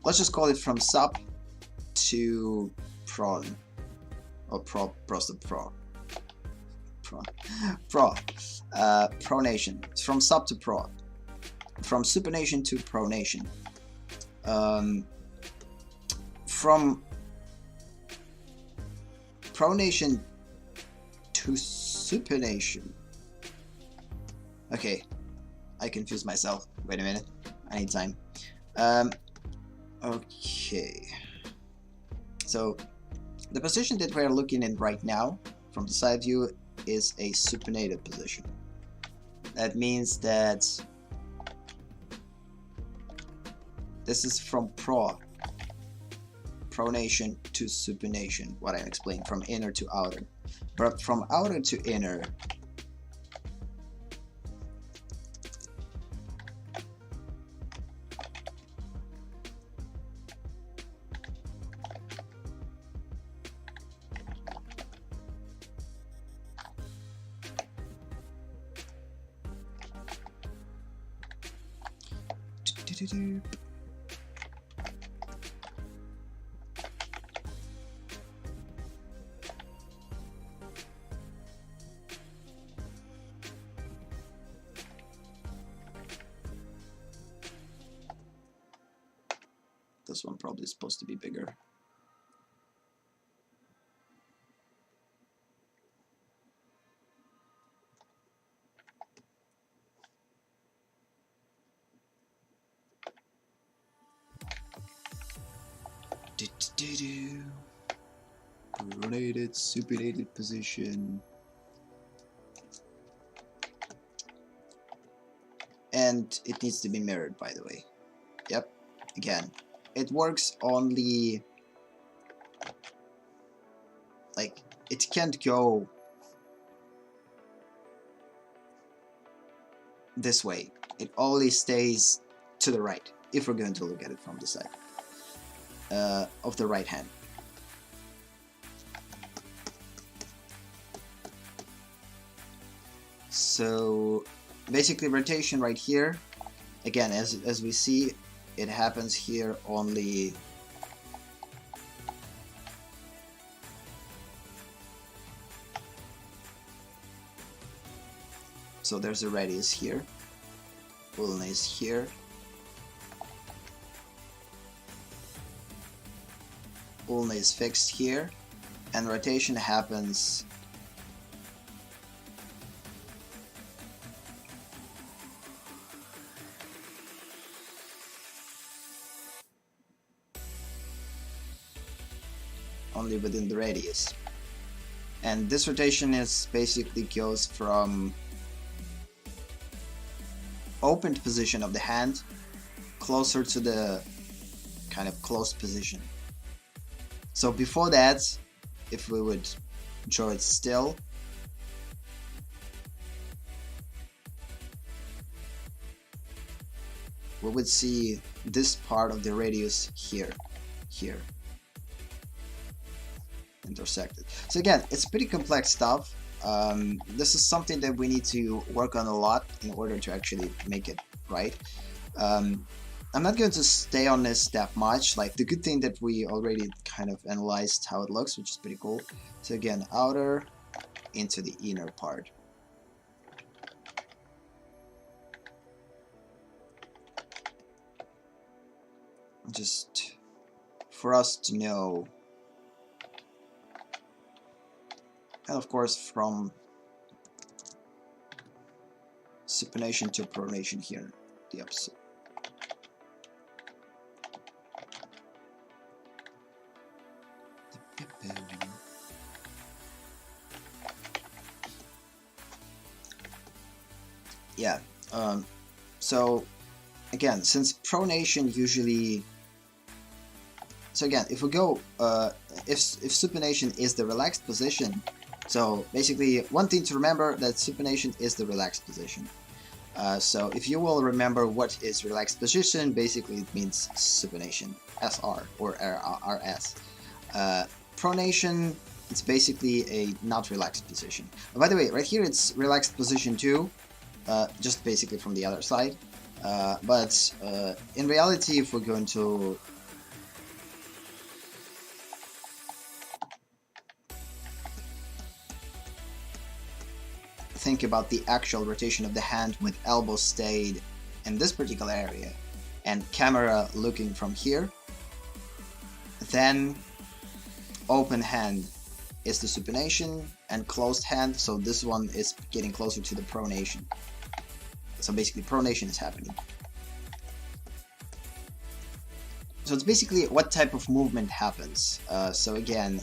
Speaker 1: Let's just call it from sup to pron, or pros to pronation. It's from sup to pro, from supination to pronation, from pronation to supination. Okay, I confused myself. Wait a minute, I need time. Okay, so the position that we're looking in right now from the side view is a supinated position. That means that this is from pronation to supination, what I explained, from inner to outer. But from outer to inner, this one probably is supposed to be bigger. Pronated, supinated position. And it needs to be mirrored, by the way. Yep, again, it works only, like, it can't go this way. It only stays to the right, if we're going to look at it from the side of the right hand. So basically rotation right here, again, as we see, it happens here only so there's a radius here, ulna is here, ulna is fixed here, and rotation happens only within the radius. And this rotation is basically goes from opened position of the hand closer to the kind of closed position. So before that if we would draw it still, we would see this part of the radius here intersected. So again, it's pretty complex stuff. This is something that we need to work on a lot in order to actually make it right. I'm not going to stay on this that much. Like, the good thing that we already kind of analyzed how it looks, which is pretty cool. So again, outer into the inner part. Just for us to know, and of course from supination to pronation here, the opposite. Yeah, so again, since pronation usually, so again, if we go, if supination is the relaxed position, so basically one thing to remember, that supination is the relaxed position. So if you will remember what is relaxed position, basically it means supination, SR or RS. Pronation, it's basically a not relaxed position. Oh, by the way, right here it's relaxed position too, just basically from the other side. But in reality, if we're going to think about the actual rotation of the hand with elbow stayed in this particular area and camera looking from here, then open hand is the supination and closed hand, so this one is getting closer to the pronation. So basically pronation is happening. So it's basically what type of movement happens. So again,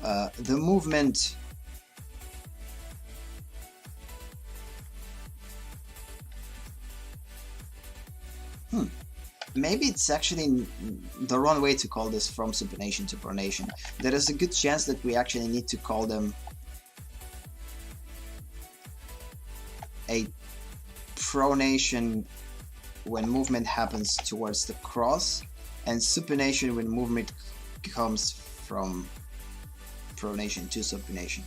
Speaker 1: the movement maybe it's actually the wrong way to call this from supination to pronation. There is a good chance that we actually need to call them a pronation when movement happens towards the cross, and supination when movement comes from pronation to supination.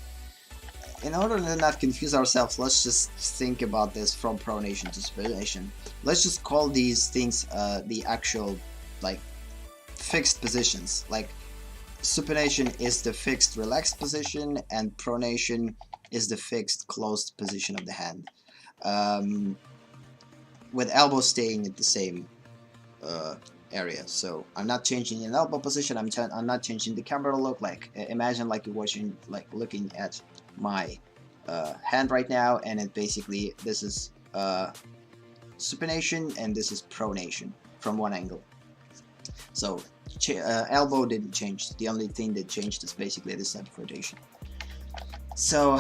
Speaker 1: In order to not confuse ourselves, let's just think about this from pronation to supination. Let's just call these things the actual, like, fixed positions. Like, supination is the fixed relaxed position and pronation is the fixed closed position of the hand, with elbow staying at the same area. So I'm not changing an elbow position, I'm not changing the camera look. Like, imagine like you're watching, like looking at my hand right now, and it basically, this is supination and this is pronation from one angle. So elbow didn't change. The only thing that changed is basically this type of rotation. So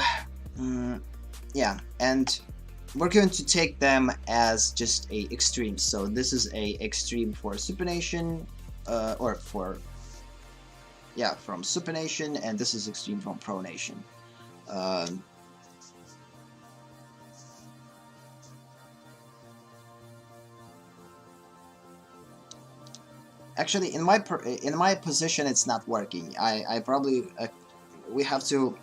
Speaker 1: yeah, and we're going to take them as just a extreme. So this is a extreme for supination, or for, yeah, from supination, and this is extreme from pronation. Actually, in my position, it's not working. I probably we have to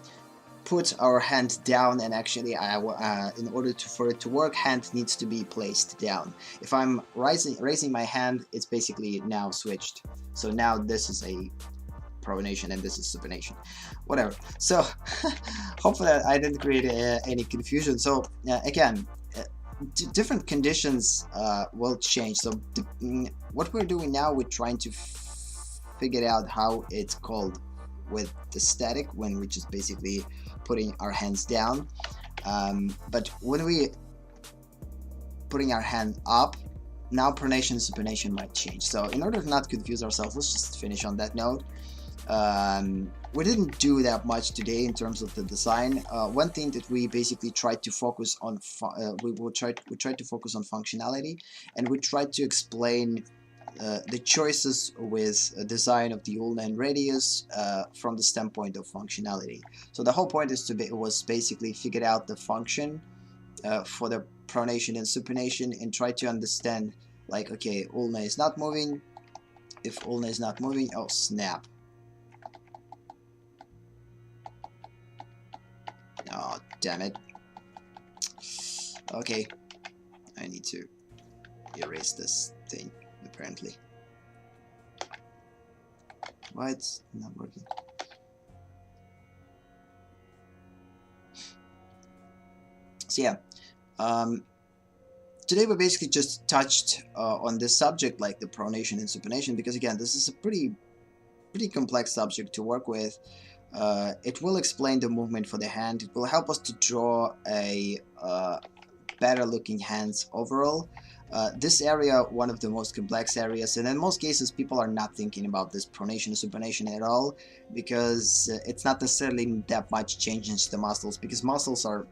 Speaker 1: put our hand down, and actually, in order for it to work, hand needs to be placed down. If I'm raising my hand, it's basically now switched. So now this is a pronation and this is supination, whatever. So hopefully I didn't create any confusion. So again, different conditions will change. So what we're doing now, we're trying to figure out how it's called with the static, when we're just basically putting our hands down, but when we putting our hand up, now pronation and supination might change. So in order to not confuse ourselves, let's just finish on that note. We didn't do that much today in terms of the design. One thing that we basically tried to focus on, we tried to focus on functionality, and we tried to explain the choices with design of the ulna and radius from the standpoint of functionality. So the whole point is was basically figure out the function for the pronation and supination and try to understand, like, okay, ulna is not moving. If ulna is not moving, oh snap. Oh, damn it. Okay, I need to erase this thing, apparently. Why it's not working? So yeah, today we basically just touched on this subject, like the pronation and supination, because again, this is a pretty complex subject to work with. It will explain the movement for the hand. It will help us to draw a better looking hands overall. This area, one of the most complex areas, and in most cases people are not thinking about this pronation and supination at all, because it's not necessarily that much changes the muscles, because muscles are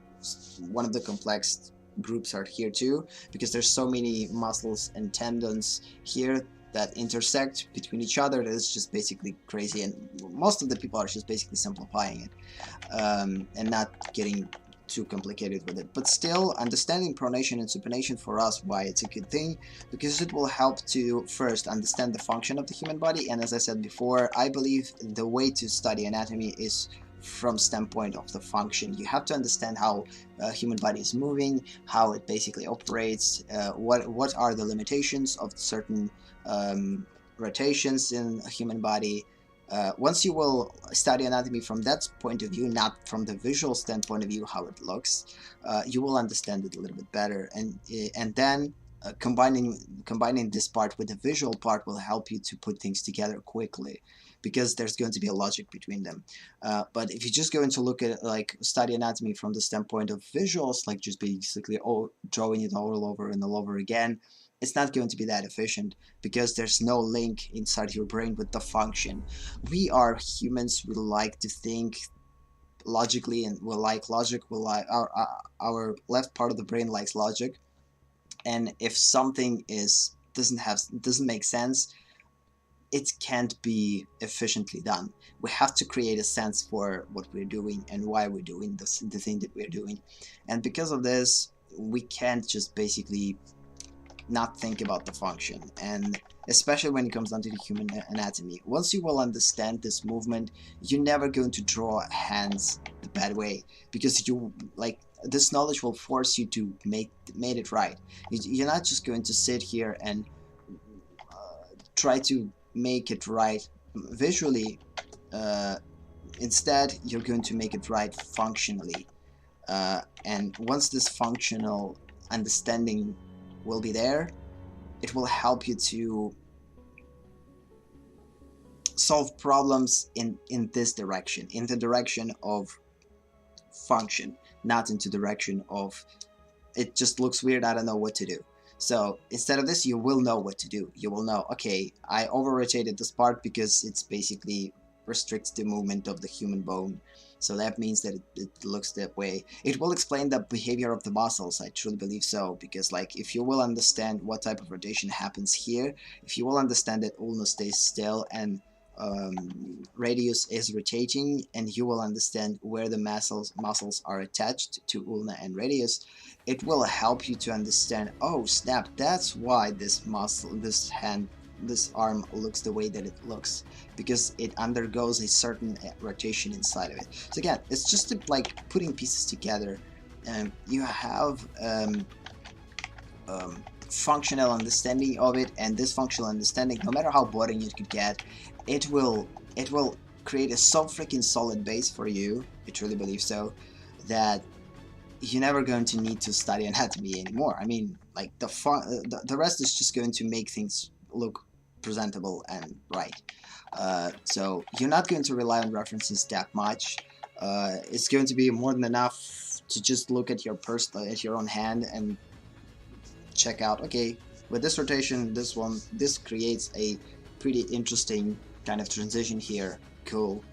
Speaker 1: one of the complex groups are here too, because there's so many muscles and tendons here that intersect between each other that is just basically crazy, and most of the people are just basically simplifying it and not getting too complicated with it. But still, understanding pronation and supination for us, why it's a good thing, because it will help to first understand the function of the human body. And as I said before, I believe the way to study anatomy is from standpoint of the function. You have to understand how human body is moving, how it basically operates, what are the limitations of certain rotations in a human body. Once you will study anatomy from that point of view, not from the visual standpoint of view, how it looks, you will understand it a little bit better, and then combining this part with the visual part will help you to put things together quickly, because there's going to be a logic between them. But if you just go into look at, like, study anatomy from the standpoint of visuals, like just basically drawing it all over and all over again, it's not going to be that efficient, because there's no link inside your brain with the function. We are humans, we like to think logically, and we like logic. We like our left part of the brain likes logic, and if something doesn't make sense, it can't be efficiently done. We have to create a sense for what we're doing and why we're doing the thing that we're doing, and because of this, we can't just basically not think about the function. And especially when it comes down to the human anatomy, once you will understand this movement, you're never going to draw hands the bad way, because this knowledge will force you to make it right. You're not just going to sit here and try to make it right visually. Instead, you're going to make it right functionally, and once this functional understanding will be there, it will help you to solve problems in this direction, in the direction of function, not into the direction of it just looks weird, I don't know what to do. So instead of this, you will know what to do. You will know, okay, I over rotated this part because it's basically restricts the movement of the human bone, so that means that it looks that way. It will explain the behavior of the muscles, I truly believe so, because like if you will understand what type of rotation happens here, if you will understand that ulna stays still and radius is rotating, and you will understand where the muscles are attached to ulna and radius, it will help you to understand, oh snap, that's why this muscle, this hand, this arm looks the way that it looks, because it undergoes a certain rotation inside of it. So again, it's just like putting pieces together, and you have functional understanding of it, and this functional understanding, no matter how boring it could get, it will create a so freaking solid base for you, I truly believe so, that you're never going to need to study anatomy anymore. I mean, like the rest is just going to make things look presentable and right. So you're not going to rely on references that much. It's going to be more than enough to just look at your own hand and check out, okay, with this rotation, this creates a pretty interesting kind of transition here. Cool.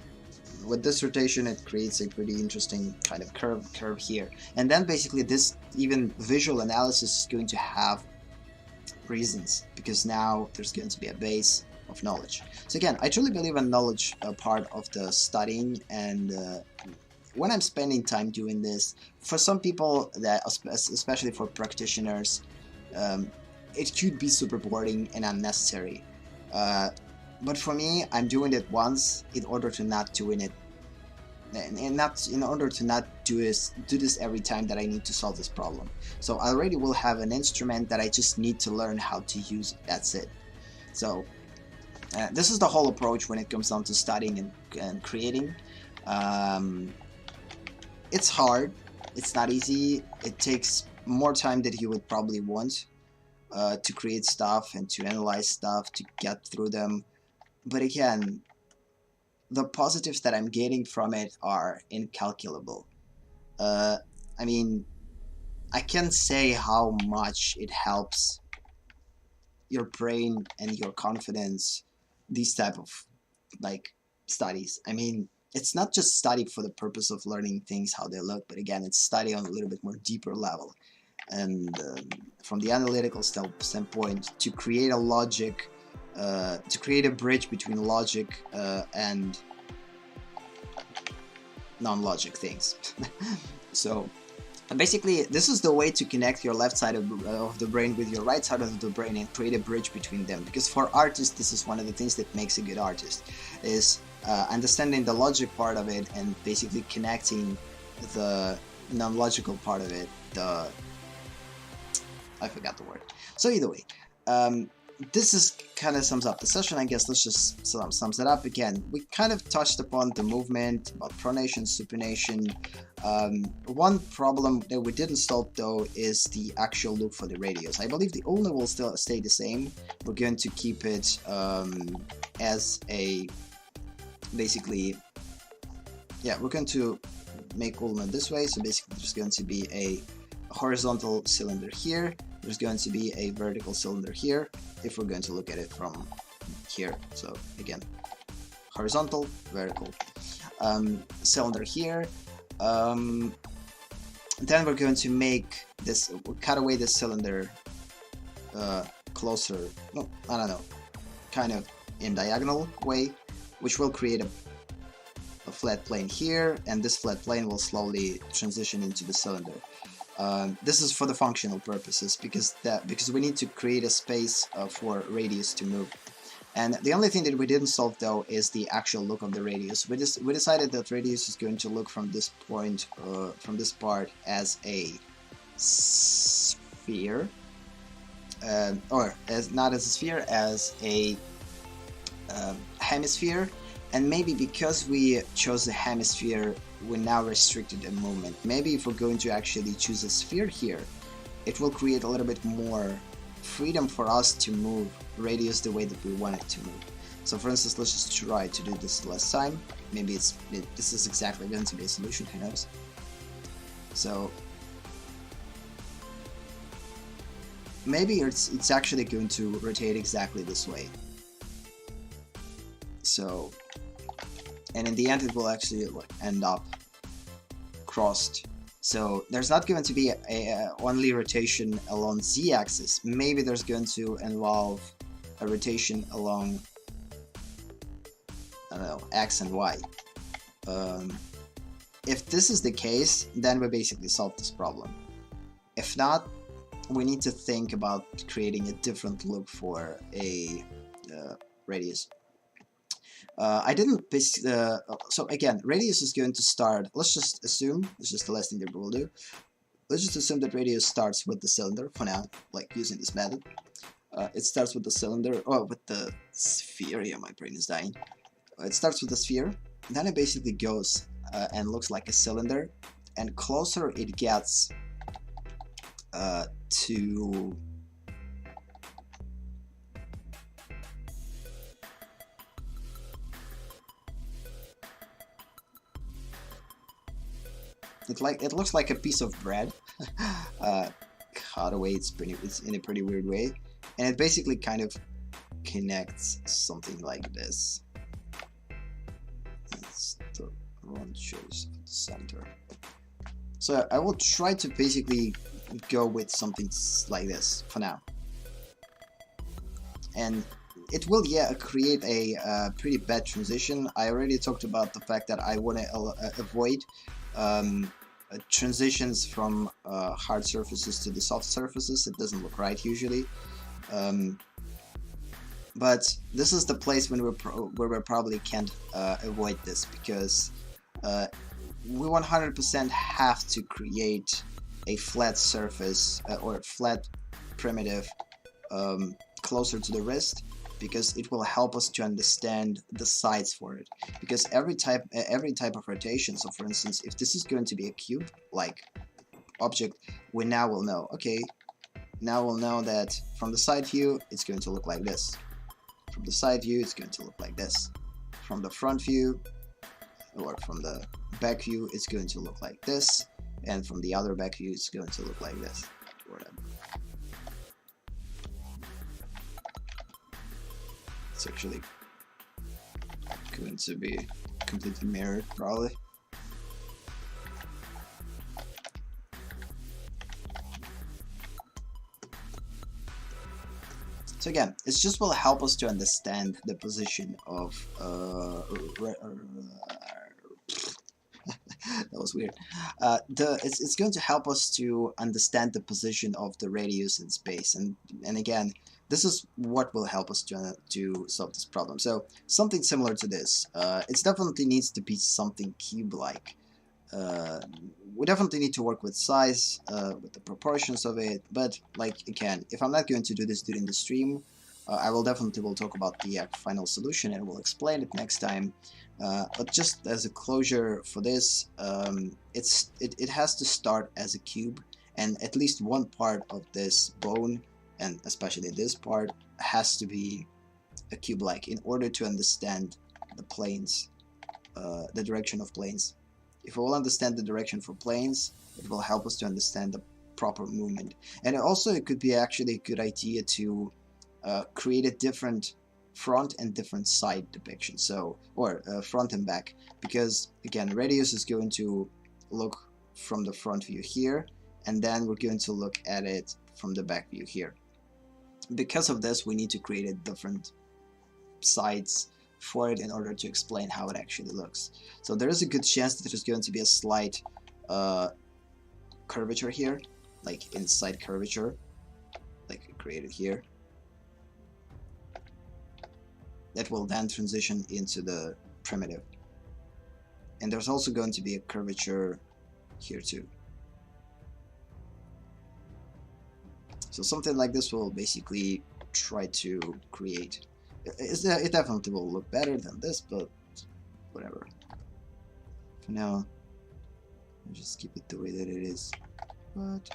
Speaker 1: With this rotation, it creates a pretty interesting kind of curve here. And then basically this even visual analysis is going to have reasons, because now there's going to be a base of knowledge. So again, I truly believe in knowledge part of the studying, and when I'm spending time doing this, for some people, that especially for practitioners, it could be super boring and unnecessary. But for me, I'm doing it once in order to not doing it, and not in order to not do this every time that I need to solve this problem. So I already will have an instrument that I just need to learn how to use. That's it. So this is the whole approach when it comes down to studying and creating. It's hard. It's not easy. It takes more time than you would probably want to create stuff and to analyze stuff, to get through them. But again, the positives that I'm getting from it are incalculable. I mean, I can't say how much it helps your brain and your confidence, these type of like studies. I mean, it's not just study for the purpose of learning things how they look, but again, it's study on a little bit more deeper level. And from the analytical standpoint, to create a logic, to create a bridge between logic and non-logic things. So basically, this is the way to connect your left side of the brain with your right side of the brain and create a bridge between them. Because for artists, this is one of the things that makes a good artist, is understanding the logic part of it and basically connecting the non-logical part of it. I forgot the word. So either way, this is kind of sums up the session, I guess. Let's just sums it up again. We kind of touched upon the movement, about pronation, supination. One problem that we didn't solve though is the actual look for the radius. I believe the ulna will still stay the same. We're going to keep it as a, basically, yeah, we're going to make ulna this way. So basically there's going to be a horizontal cylinder here. There's going to be a vertical cylinder here, if we're going to look at it from here. So again, horizontal, vertical cylinder here. Then we're going to make this, we'll cut away the cylinder closer, no, I don't know, kind of in diagonal way, which will create a flat plane here, and this flat plane will slowly transition into the cylinder. This is for the functional purposes, because we need to create a space for radius to move. And the only thing that we didn't solve though is the actual look of the radius. We decided that radius is going to look from this point, from this part, as a sphere, or as not as a sphere, as a hemisphere. And maybe because we chose a hemisphere, we're now restricted in movement. Maybe if we're going to actually choose a sphere here, it will create a little bit more freedom for us to move radius the way that we want it to move. So for instance, let's just try to do this last time. Maybe this is exactly going to be a solution, who knows. So maybe it's actually going to rotate exactly this way. So, and in the end it will actually end up crossed. So there's not going to be a only rotation along z-axis. Maybe there's going to involve a rotation along, I don't know, x and y. If this is the case, then we basically solved this problem. If not, we need to think about creating a different look for a radius. I didn't so again, radius is going to start, let's just assume, this is the last thing that we'll do, let's just assume that radius starts with the cylinder for now, like using this method. It starts with the cylinder, or with the sphere. Yeah, my brain is dying. It starts with the sphere, then it basically goes and looks like a cylinder, and closer it gets to it looks like a piece of bread cut away. It's in a pretty weird way, and it basically kind of connects something like this. It's the wrong choice of the center. So I will try to basically go with something like this for now. and it will create a pretty bad transition. I already talked about the fact that I want to avoid transitions from hard surfaces to the soft surfaces. It doesn't look right usually, but this is the place when where we probably can't avoid this, because we 100% have to create a flat surface or flat primitive closer to the wrist, because it will help us to understand the sides for it. Because every type of rotation, so for instance, if this is going to be a cube like object, we now will know, okay, now we'll know that from the side view it's going to look like this, from the side view it's going to look like this, from the front view or from the back view it's going to look like this, and from the other back view it's going to look like this, or whatever. It's actually going to be completely mirrored, probably. So again, it just will help us to understand the position of that was weird. It's going to help us to understand the position of the radius in space, and again, this is what will help us to solve this problem. So something similar to this. It definitely needs to be something cube-like. We definitely need to work with size, with the proportions of it, but like again, if I'm not going to do this during the stream, I will talk about the final solution and we'll explain it next time. But just as a closure for this, it has to start as a cube, and at least one part of this bone, and especially this part, has to be a cube-like in order to understand the planes, the direction of planes. If we will understand the direction for planes, it will help us to understand the proper movement. And also it could be actually a good idea to create a different front and different side depiction, so, or front and back, because again, radius is going to look from the front view here, and then we're going to look at it from the back view here. Because of this, we need to create a different sides for it in order to explain how it actually looks. So there is a good chance that there's going to be a slight curvature here, like inside curvature, like created here, that will then transition into the primitive. And there's also going to be a curvature here too. So something like this will basically try to create. It definitely will look better than this, but whatever. For now, I'll just keep it the way that it is. But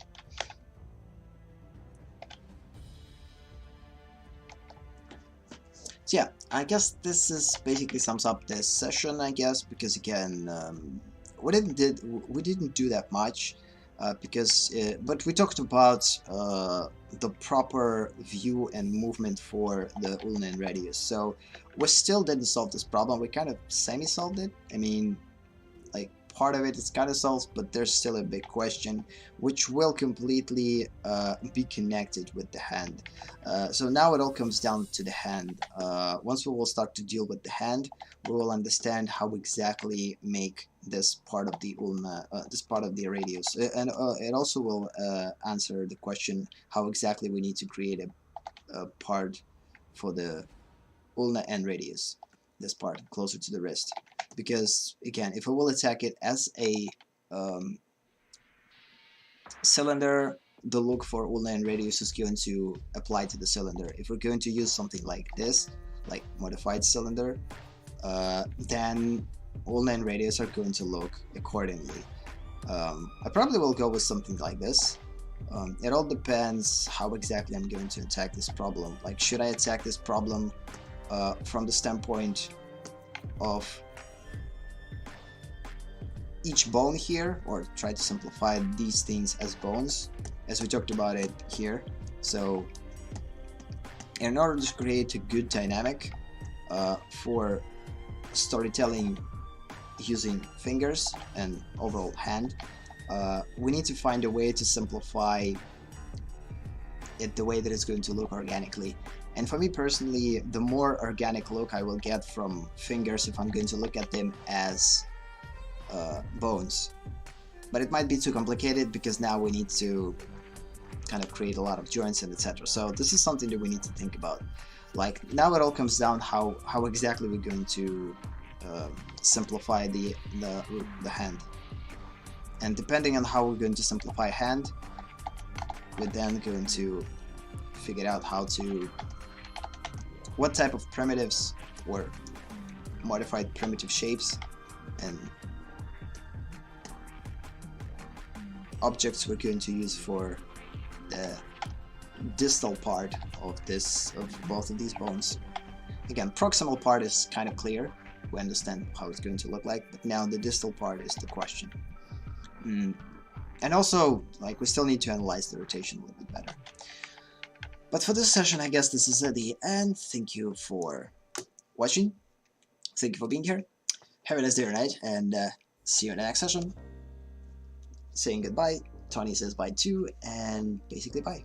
Speaker 1: so yeah, I guess this is basically sums up this session, I guess, because again, we didn't do that much. But we talked about the proper view and movement for the ulna and radius. So we still didn't solve this problem. We kind of semi-solved it. I mean, like part of it is kind of solved, but there's still a big question, which will completely be connected with the hand. So now it all comes down to the hand. Once we will start to deal with the hand, we will understand how exactly make this part of the ulna, this part of the radius, and it also will answer the question how exactly we need to create a part for the ulna and radius, this part closer to the wrist. Because again, if we will attack it as a cylinder, the look for ulna and radius is going to apply to the cylinder. If we're going to use something like this, like modified cylinder, then ulna and radius are going to look accordingly. I probably will go with something like this. It all depends how exactly I'm going to attack this problem. Like, should I attack this problem from the standpoint of each bone here, or try to simplify these things as bones, as we talked about it here. So in order to create a good dynamic for storytelling using fingers and overall hand, we need to find a way to simplify it the way that it's going to look organically. And for me personally, the more organic look I will get from fingers if I'm going to look at them as bones. But it might be too complicated because now we need to kind of create a lot of joints and etc. So this is something that we need to think about. Like, now it all comes down how exactly we're going to simplify the hand. And depending on how we're going to simplify hand, we're then going to figure out what type of primitives or modified primitive shapes and objects we're going to use for the distal part of both of these bones. Again, proximal part is kind of clear. We understand how it's going to look like, but now the distal part is the question. And also, like, we still need to analyze the rotation a little bit better. But for this session, I guess this is the end. Thank you for watching. Thank you for being here. Have a nice day or night, and see you in the next session. Saying goodbye. Tony says bye too, and basically bye.